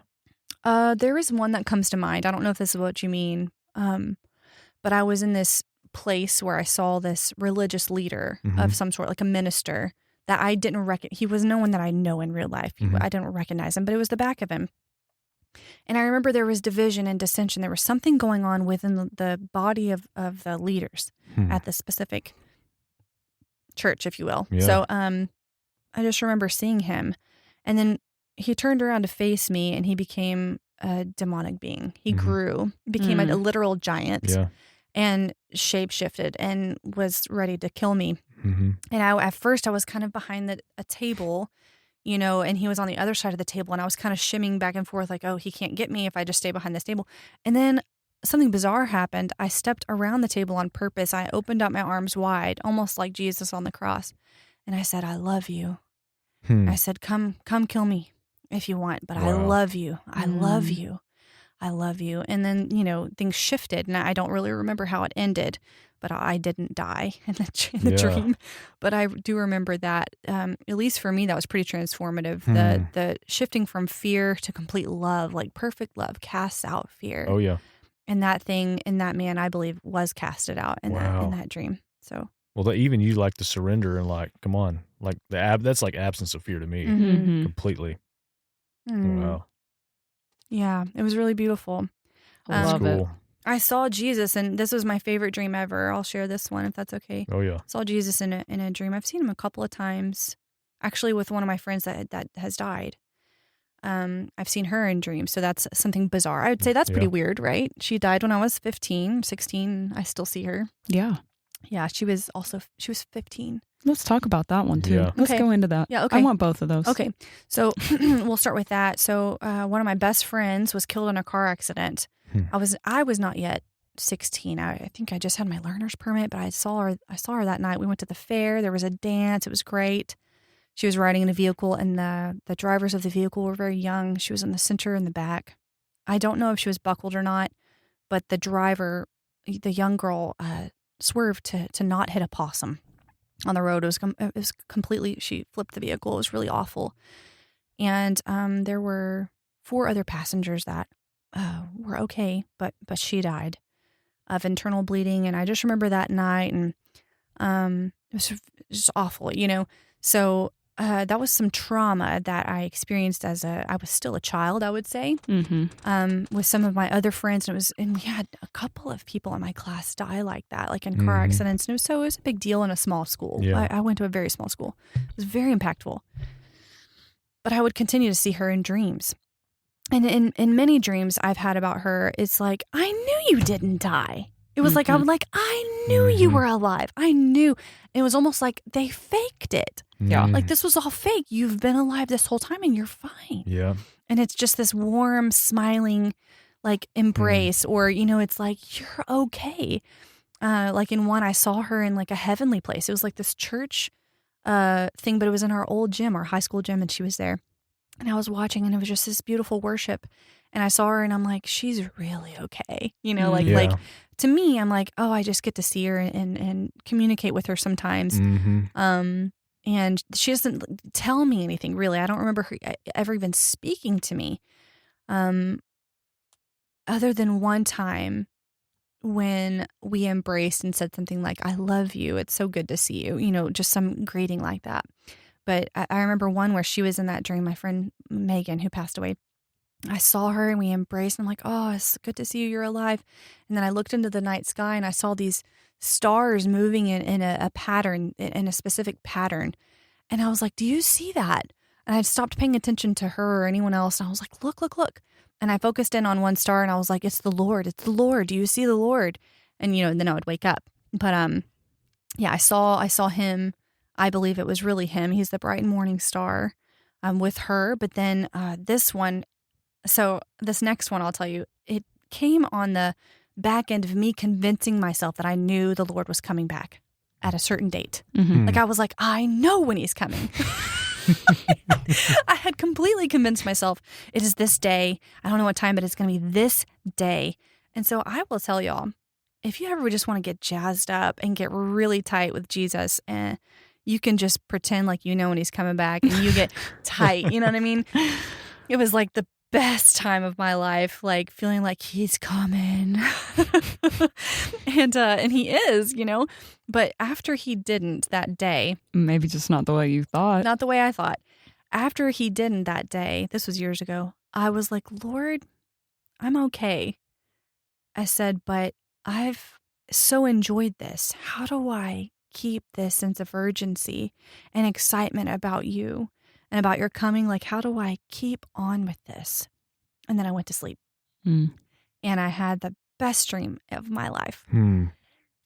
There is one that comes to mind. I don't know if this is what you mean. But I was in this place where I saw this religious leader of some sort, like a minister that I didn't recognize. He was no one that I know in real life. I didn't recognize him, but it was the back of him. And I remember there was division and dissension. There was something going on within the body of the leaders at the specific church, if you will. Yeah. So I just remember seeing him. And then he turned around to face me and he became a demonic being. He grew, became a literal giant and shape-shifted and was ready to kill me. And at first I was kind of behind a table, you know, and he was on the other side of the table and I was kind of shimming back and forth like, oh, he can't get me if I just stay behind this table. And then something bizarre happened. I stepped around the table on purpose. I opened up my arms wide, almost like Jesus on the cross. And I said, I love you. I said, come kill me if you want, but I love you. I love you. I love you. And then, you know, things shifted and I don't really remember how it ended, but I didn't die in the dream. But I do remember that, at least for me, that was pretty transformative. The shifting from fear to complete love, like perfect love casts out fear. Oh, yeah. And that thing in that man, I believe, was casted out in that dream. So. Well, even you like to surrender and like, come on, like that's like absence of fear to me, completely. Wow. Yeah, it was really beautiful. I love it. I saw Jesus, and this was my favorite dream ever. I'll share this one if that's okay. Oh yeah. I saw Jesus in a dream. I've seen him a couple of times, actually, with one of my friends that has died. I've seen her in dreams, so that's something bizarre. I would say that's pretty weird, right? She died when I was 15, 16. I still see her. Yeah. Yeah, she was 15. Let's talk about that one too. Yeah. Let's go into that. Yeah, okay. I want both of those. Okay, so we'll start with that. So one of my best friends was killed in a car accident. I was not yet 16. I think I just had my learner's permit, but I saw her that night. We went to the fair. There was a dance. It was great. She was riding in a vehicle, and the drivers of the vehicle were very young. She was in the center and the back. I don't know if she was buckled or not, but the driver, the young girl, swerved to not hit a possum. on the road. It was completely, she flipped the vehicle. It was really awful. And there were 4 other passengers that were okay, but she died of internal bleeding. And I just remember that night, and it was just awful, you know. So that was some trauma that I experienced I was still a child, I would say, with some of my other friends. And we had a couple of people in my class die like that, like in car accidents. And it was a big deal in a small school. Yeah. I went to a very small school. It was very impactful. But I would continue to see her in dreams. And in many dreams I've had about her, it's like, I knew you didn't die. It was like, I knew you were alive. I knew. It was almost like they faked it. Yeah. Like, this was all fake. You've been alive this whole time and you're fine. Yeah. And it's just this warm, smiling, like, embrace, or, you know, it's like, you're okay. Like in one, I saw her in like a heavenly place. It was like this church thing, but it was in our old gym, our high school gym, and she was there. And I was watching, and it was just this beautiful worship. And I saw her, and I'm like, she's really okay. You know, like to me, I'm like, oh, I just get to see her and communicate with her sometimes. And she doesn't tell me anything, really. I don't remember her ever even speaking to me, other than one time when we embraced and said something like, I love you. It's so good to see you. You know, just some greeting like that. But I remember one where she was in that dream, my friend Megan, who passed away. I saw her and we embraced. And I'm like, oh, it's good to see you. You're alive. And then I looked into the night sky and I saw these stars moving in a pattern, in a specific pattern. And I was like, do you see that? And I'd stopped paying attention to her or anyone else. And I was like, look, look, look. And I focused in on one star and I was like, it's the Lord. It's the Lord. Do you see the Lord? And, you know, then I would wake up. But yeah, I saw him. I believe it was really him. He's the bright and morning star with her. But then this next one, I'll tell you, it came on the back end of me convincing myself that I knew the Lord was coming back at a certain date. Like, I was like, I know when he's coming. I had completely convinced myself it is this day. I don't know what time, but it's going to be this day. And so I will tell y'all, if you ever just want to get jazzed up and get really tight with Jesus, you can just pretend like you know when he's coming back and you get tight. You know what I mean? It was like the best time of my life, like feeling like he's coming. and he is, you know. But after he didn't that day. Maybe just not the way you thought. Not the way I thought. After he didn't that day, this was years ago, I was like, Lord, I'm okay. I said, but I've so enjoyed this. How do I keep this sense of urgency and excitement about you and about your coming? Like, how do I keep on with this? And then I went to sleep. And I had the best dream of my life.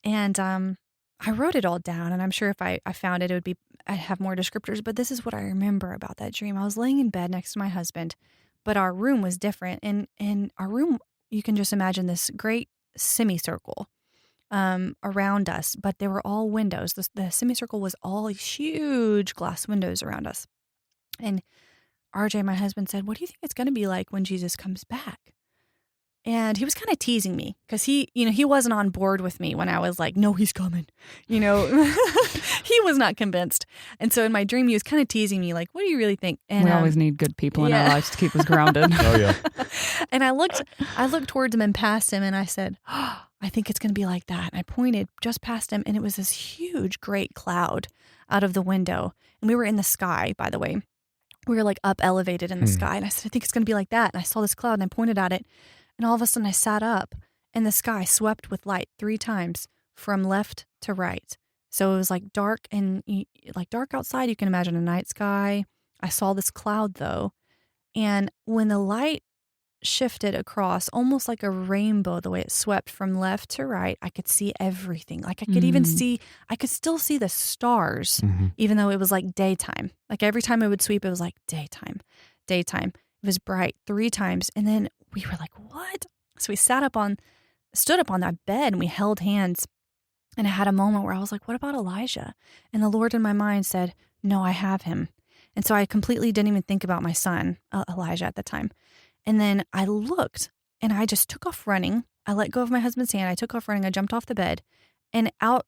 And I wrote it all down, and I'm sure if I found it, I'd have more descriptors, but this is what I remember about that dream. I was laying in bed next to my husband, but our room was different. And in our room, you can just imagine this great semicircle around us, but they were all windows. The semicircle was all huge glass windows around us. And RJ, my husband, said, what do you think it's going to be like when Jesus comes back? And he was kind of teasing me because he wasn't on board with me when I was like, no, he's coming. You know, he was not convinced. And so in my dream, he was kind of teasing me like, what do you really think? And we always need good people in our lives to keep us grounded. Oh, yeah. And I looked towards him and past him and I said, oh, I think it's going to be like that. And I pointed just past him and it was this huge, great cloud out of the window. And we were in the sky, by the way. We were like up elevated in the sky. And I said, I think it's going to be like that. And I saw this cloud and I pointed at it. And all of a sudden I sat up and the sky swept with light 3 times from left to right. So it was like dark outside. You can imagine a night sky. I saw this cloud though. And when the light shifted across almost like a rainbow, the way it swept from left to right, I could see everything. Like I could still see the stars, even though it was like daytime. Like every time it would sweep, it was like daytime. It was bright 3 times. And then we were like, what? So we stood up on that bed and we held hands. And I had a moment where I was like, what about Elijah? And the Lord in my mind said, no, I have him. And so I completely didn't even think about my son, Elijah, at the time. And then I looked and I just took off running. I let go of my husband's hand. I took off running. I jumped off the bed and out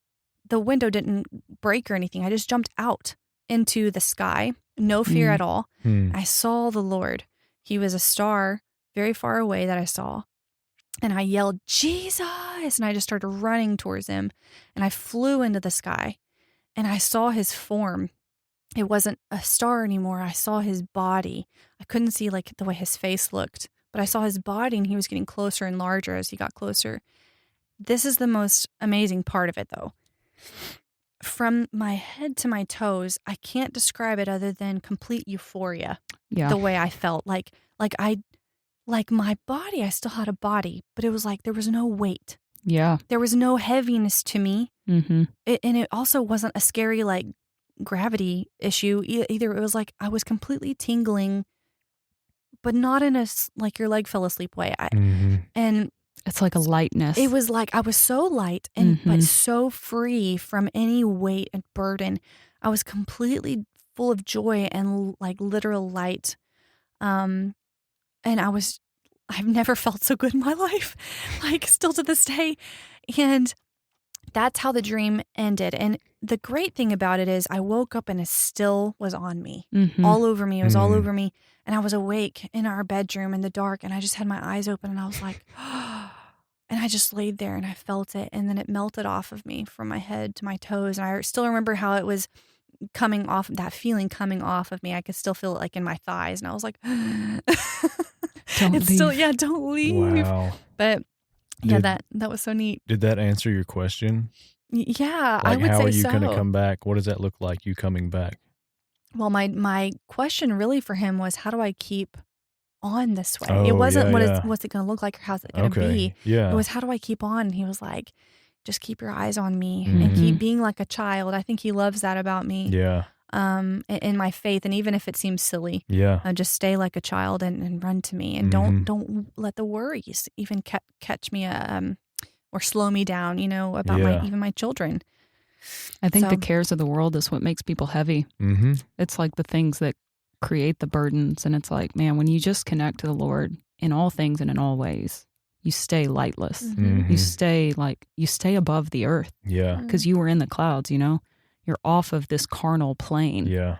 the window didn't break or anything. I just jumped out into the sky, no fear at all. I saw the Lord. He was a star very far away that I saw. And I yelled, Jesus! And I just started running towards him. And I flew into the sky. And I saw his form. It wasn't a star anymore. I saw his body. I couldn't see like the way his face looked, but I saw his body, and he was getting closer and larger as he got closer. This is the most amazing part of it, though. From my head to my toes, I can't describe it other than complete euphoria. Yeah. The way I felt, like my body, I still had a body, but it was like there was no weight. Yeah. There was no heaviness to me. Mm-hmm. And it also wasn't a scary, like, gravity issue either. It was like I was completely tingling, but not in a, like, your leg fell asleep way. And it's like a lightness. it was like I was so light and but so free from any weight and burden. I was completely full of joy and like literal light. And I've never felt so good in my life, like still to this day. And that's how the dream ended. And the great thing about it is I woke up and it still was on me, all over me. It was all over me. And I was awake in our bedroom in the dark, and I just had my eyes open, and I was like, and I just laid there and I felt it. And then it melted off of me from my head to my toes. And I still remember how it was coming off, that feeling coming off of me. I could still feel it like in my thighs. And I was like, Don't it's leave. still, don't leave. Wow. But yeah, that was so neat. Did that answer your question? Yeah, Like, I would how say are you so. going to come back? What does that look like, you coming back? Well, my question really for him was, how do I keep on this way? Oh, It wasn't yeah. what's it going to look like or how's it going to Okay. be. Yeah. It was, how do I keep on? And he was like, just keep your eyes on me and keep being like a child. I think he loves that about me. Yeah. In my faith, and even if it seems silly, Yeah. just stay like a child and run to me, and don't let the worries even catch me or slow me down. About my children. I think So- the cares of the world is what makes people heavy. Mm-hmm. It's like the things that create the burdens. And it's like, man, when you just connect to the Lord in all things and in all ways, you stay lightless. Mhm. You stay above the earth Yeah. because you were in the clouds, You're off of this carnal plane, Yeah.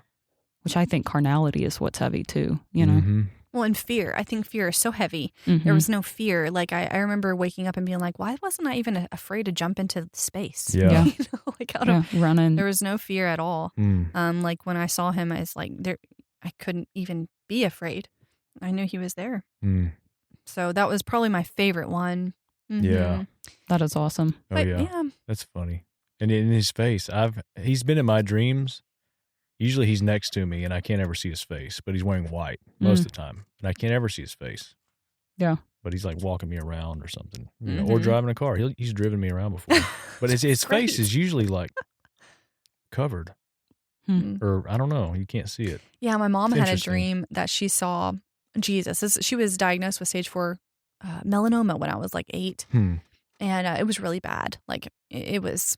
which I think carnality is what's heavy too, Mm-hmm. Well, and fear. I think fear is so heavy. Mhm. There was no fear. Like I remember waking up and being like, why wasn't I even afraid to jump into space? Yeah. Like out of, running. there was no fear at all. Mm. Like when I saw him, I was like, I couldn't even be afraid. I knew he was there. Mm. So that was probably my favorite one. Yeah. That is awesome. Oh, But yeah. That's funny. And in his face, he's been in my dreams. Usually he's next to me and I can't ever see his face, but he's wearing white most of the time. And I can't ever see his face. Yeah. But he's like walking me around or something, or driving a car. He's driven me around before. But his face is usually like covered. Or I don't know. You can't see it. Yeah, my mom It's had a interesting. dream that she saw Jesus. She was diagnosed with stage 4 melanoma when I was like 8. And it was really bad. Like it was,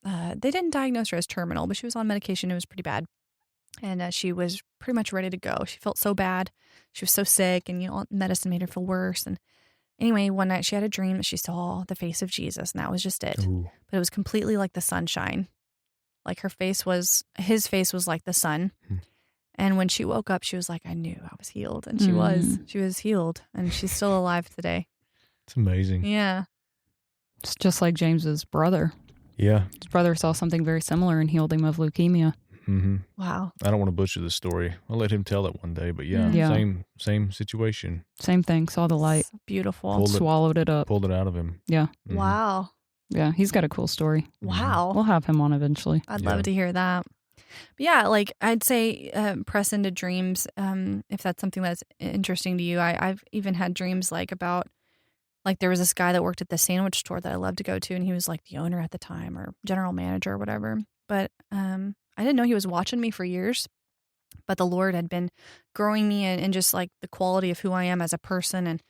they didn't diagnose her as terminal, but she was on medication. It was pretty bad. And she was pretty much ready to go. She felt so bad. She was so sick, and medicine made her feel worse. And anyway, one night she had a dream that she saw the face of Jesus, and that was just it. Ooh. But it was completely like the sunshine. Like his face was like the sun. And when she woke up, she was like, I knew I was healed. And she was healed, and she's still alive today. It's amazing. Yeah. It's just like James's brother. Yeah. His brother saw something very similar and healed him of leukemia. Mm-hmm. Wow. I don't want to butcher the story. I'll let him tell it one day. But yeah, Yeah. same situation. Same thing. Saw the light. It's beautiful. Pulled it- Swallowed it up. Pulled it out of him. Yeah. Mhm. Wow. Yeah. He's got a cool story. Wow. We'll have him on eventually. I'd Yeah. love to hear that. But yeah, like I'd say press into dreams if that's something that's interesting to you. I've even had dreams like about, like there was this guy that worked at the sandwich store that I loved to go to, and he was like the owner at the time or general manager or whatever. But I didn't know he was watching me for years. But the Lord had been growing me in just like the quality of who I am as a person. And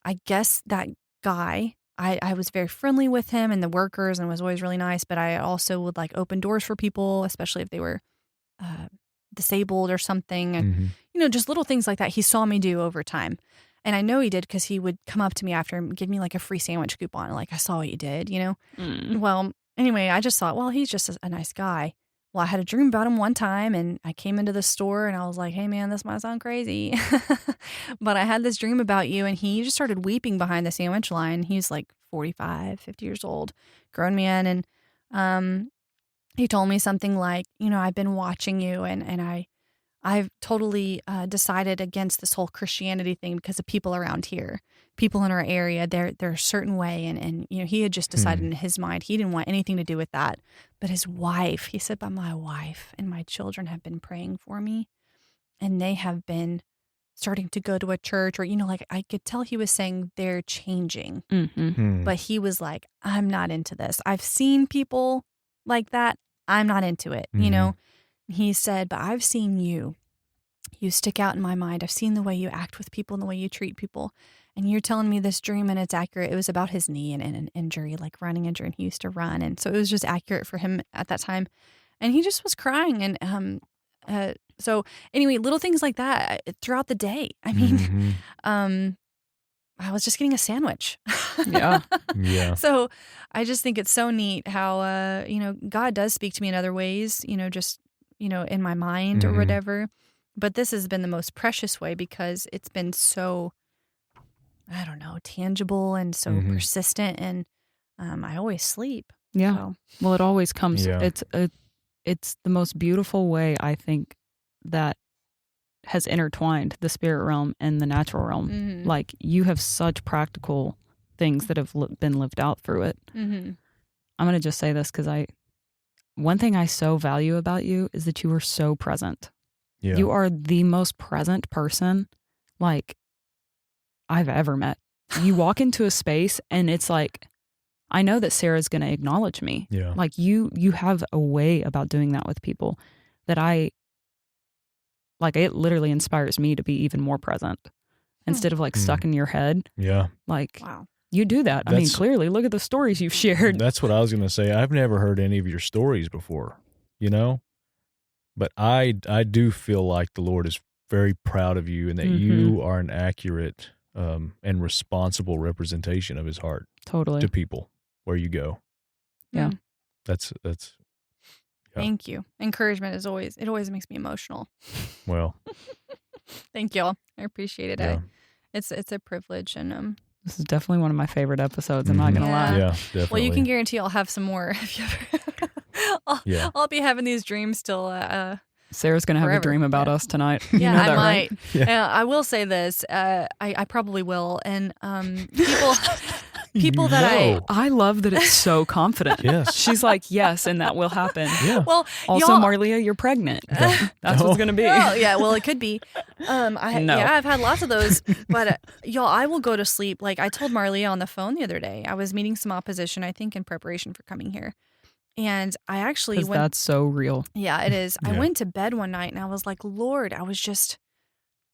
I guess that guy, I was very friendly with him and the workers and was always really nice. But I also would like open doors for people, especially if they were disabled or something. And, just little things like that he saw me do over time. And I know he did because he would come up to me after and give me like a free sandwich coupon. Like, I saw what you did, Well, anyway, I just thought, well, he's just a nice guy. Well, I had a dream about him one time, and I came into the store and I was like, hey, man, this might sound crazy, but I had this dream about you. And he just started weeping behind the sandwich line. He's like 45, 50 years old, grown man. And he told me something like, I've been watching you, and I've totally decided against this whole Christianity thing because of people around here, people in our area. They're a certain way, and he had just decided in his mind he didn't want anything to do with that. But his wife, he said, but my wife and my children have been praying for me, and they have been starting to go to a church, or like I could tell he was saying they're changing, but he was like, I'm not into this. I've seen people like that. I'm not into it, He said, but I've seen you. You stick out in my mind. I've seen the way you act with people and the way you treat people. And you're telling me this dream, and it's accurate. It was about his knee and an injury, like running injury, and he used to run. And so it was just accurate for him at that time. And he just was crying. And so anyway, little things like that throughout the day. I mean, I was just getting a sandwich. Yeah. So I just think it's so neat how, God does speak to me in other ways, just, in my mind or whatever. But this has been the most precious way because it's been so, I don't know, tangible and so persistent. And I always sleep. Yeah. So. Well, it always comes. Yeah. It's the most beautiful way, I think, that has intertwined the spirit realm and the natural realm. Like, you have such practical things that have been lived out through it. I'm going to just say this because one thing I so value about you is that you are so present. Yeah. You are the most present person like I've ever met. You walk into a space and it's like, I know that Sarah's going to acknowledge me. Yeah. Like you have a way about doing that with people that it literally inspires me to be even more present instead of like stuck in your head. Yeah. Like, wow. You do that. I mean, clearly, look at the stories you've shared. That's what I was going to say. I've never heard any of your stories before, but I do feel like the Lord is very proud of you and that you are an accurate and responsible representation of his heart to people where you go. Yeah. That's yeah. Thank you. Encouragement is always makes me emotional. Well, thank y'all. I appreciate it. Yeah. It's a privilege, and this is definitely one of my favorite episodes. I'm not gonna lie. Yeah, definitely. Well, you can guarantee I'll have some more if you ever. I'll be having these dreams still. Sarah's gonna have a dream about us tonight. Yeah, you know that, I might. Right? Yeah. I will say this. I probably will, and people that I love that it's so confident. Yes. She's like, yes, and that will happen. Yeah. Well, also, Marlia, you're pregnant. That's what's going to be. Well, yeah, well, it could be. I've had lots of those, but y'all, I will go to sleep. Like I told Marlia on the phone the other day, I was meeting some opposition, I think in preparation for coming here. And I actually went. That's so real. Yeah, it is. Yeah. I went to bed one night and I was like, Lord, I was just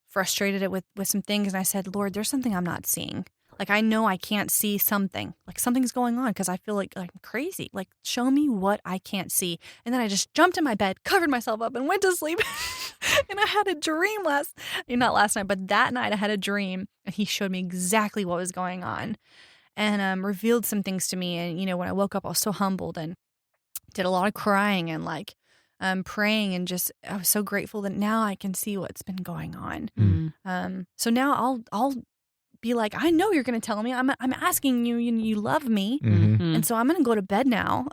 frustrated with some things. And I said, Lord, there's something I'm not seeing. Like, I know I can't see something. Like, something's going on because I feel like I'm crazy. Like, show me what I can't see. And then I just jumped in my bed, covered myself up, and went to sleep. And I had a dream not last night, but that night I had a dream. And he showed me exactly what was going on and revealed some things to me. And, when I woke up, I was so humbled and did a lot of crying and, praying. And just, I was so grateful that now I can see what's been going on. So now I'll be like, I know you're going to tell me. I'm asking you, and you love me, and so I'm going to go to bed now.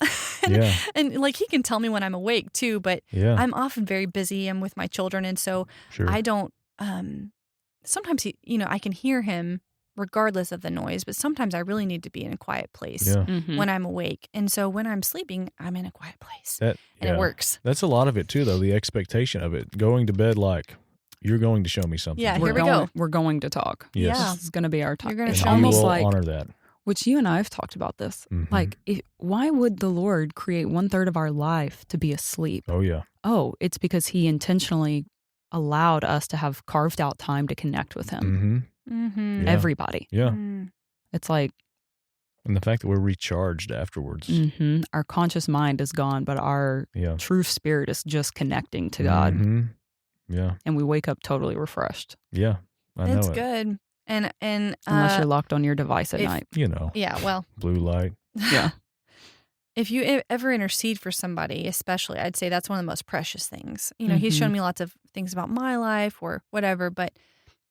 and like he can tell me when I'm awake too, but I'm often very busy. I'm with my children, and so I don't. Sometimes I can hear him regardless of the noise, but sometimes I really need to be in a quiet place when I'm awake, and so when I'm sleeping, I'm in a quiet place, and it works. That's a lot of it too, though. The expectation of it, going to bed like, you're going to show me something. Yeah, here we go. We're going to talk. Yes. Yeah. This is going to be our talk. You're going to show me. Almost will like, honor that. Which you and I have talked about this. Like, why would the Lord create 1/3 of our life to be asleep? Oh, yeah. Oh, it's because he intentionally allowed us to have carved out time to connect with him. Yeah. Everybody. Yeah. It's like. And the fact that we're recharged afterwards. Our conscious mind is gone, but our true spirit is just connecting to God. Yeah. And we wake up totally refreshed. Yeah. I know it's good. And unless you're locked on your device at night. Yeah, well. Blue light. Yeah. if you ever intercede for somebody, especially, I'd say that's one of the most precious things. He's shown me lots of things about my life or whatever, but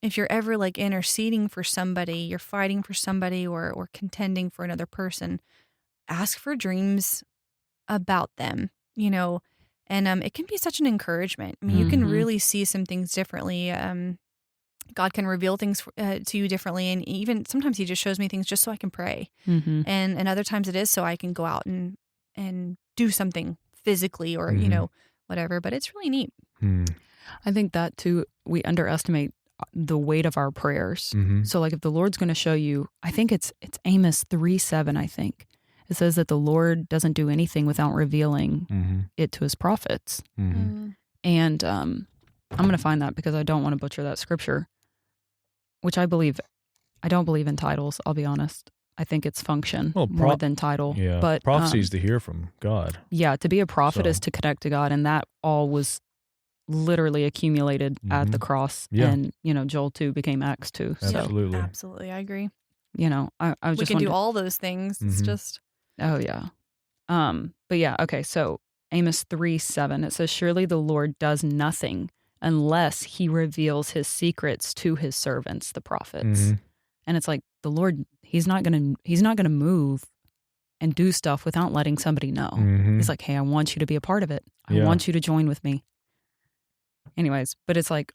if you're ever like interceding for somebody, you're fighting for somebody or contending for another person, ask for dreams about them, and it can be such an encouragement. I mean, you can really see some things differently. God can reveal things to you differently. And even sometimes he just shows me things just so I can pray. And other times it is so I can go out and do something physically or, whatever. But it's really neat. I think that too, we underestimate the weight of our prayers. So like if the Lord's going to show you, I think it's Amos 3:7, I think. It says that the Lord doesn't do anything without revealing it to his prophets. And I'm going to find that because I don't want to butcher that scripture, which I don't believe in titles, I'll be honest. I think it's function more than title. Yeah, but prophecy is to hear from God. Yeah, to be a prophet is to connect to God, and that all was literally accumulated at the cross. Yeah. And, Joel 2 became Acts 2. Absolutely. So, absolutely, I agree. I was just we can do all those things. It's just... Oh, yeah. But yeah, okay, so Amos 3:7, it says, surely the Lord does nothing unless he reveals his secrets to his servants, the prophets. And it's like the Lord, he's not gonna move and do stuff without letting somebody know. He's like, hey, I want you to be a part of it. I want you to join with me. Anyways, but it's like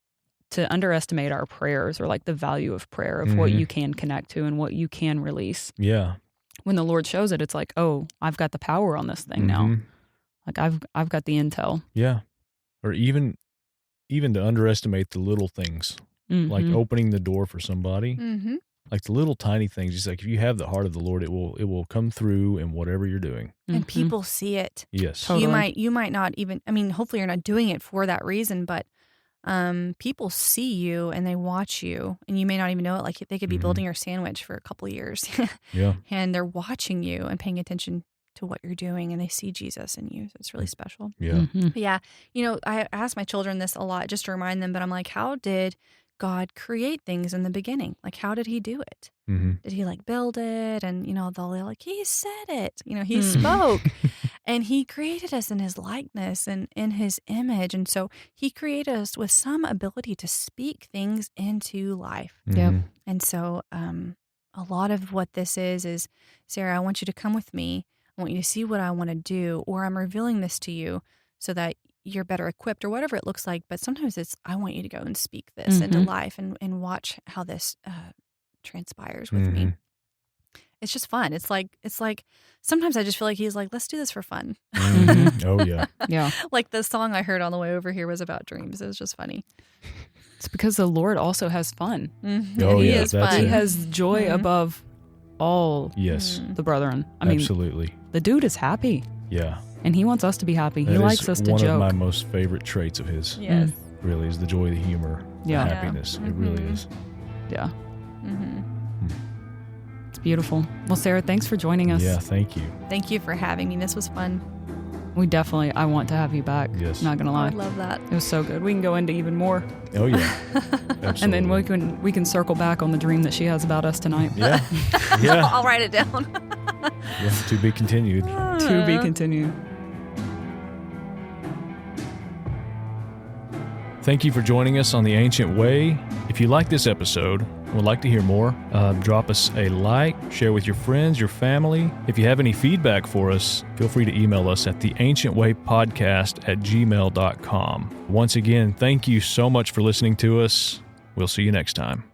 to underestimate our prayers or like the value of prayer, of what you can connect to and what you can release. Yeah. When the Lord shows it, it's like, oh, I've got the power on this thing now. Like I've got the intel. Yeah. Or even to underestimate the little things, like opening the door for somebody, like the little tiny things. Just like if you have the heart of the Lord, it will come through in whatever you're doing. And people see it. Yes. Totally. You might not even, I mean, hopefully you're not doing it for that reason, but people see you and they watch you and you may not even know it. Like they could be building your sandwich for a couple of years. Yeah. And they're watching you and paying attention to what you're doing and they see Jesus in you. So it's really special. Yeah. But yeah. I ask my children this a lot just to remind them, but I'm like, how did God create things in the beginning? Like, how did he do it? Did he like build it? And, they'll like, he said it, he spoke and he created us in his likeness and in his image. And so he created us with some ability to speak things into life. Yep. And so, a lot of what this is, Sarah, I want you to come with me. I want you to see what I want to do, or I'm revealing this to you so that you're better equipped or whatever it looks like. But sometimes it's, I want you to go and speak this into life and watch how this transpires with me. It's just fun. It's like sometimes I just feel like he's like, let's do this for fun. Oh yeah. Yeah. Like the song I heard on the way over here was about dreams. It was just funny. It's because the Lord also has fun. Oh, he yeah, is that's fun. He has joy above all the brethren. I mean, absolutely. The dude is happy. Yeah. And he wants us to be happy. He That likes is us to one joke. of my most favorite traits of his. Yes. Really is the joy, the humor, Yeah. the happiness. It really is. Yeah. It's beautiful. Well, Sarah, thanks for joining us. Yeah, thank you. Thank you for having me. This was fun. I want to have you back. Yes. Not going to I lie. would love that. It was so good. We can go into even more. Oh yeah. Absolutely. And then we can circle back on the dream that she has about us tonight. Yeah. Yeah. I'll write it down. Yeah. To be continued. To be continued. Thank you for joining us on The Ancient Way. If you like this episode and would like to hear more, drop us a like, share with your friends, your family. If you have any feedback for us, feel free to email us at theancientwaypodcast@gmail.com. Once again, thank you so much for listening to us. We'll see you next time.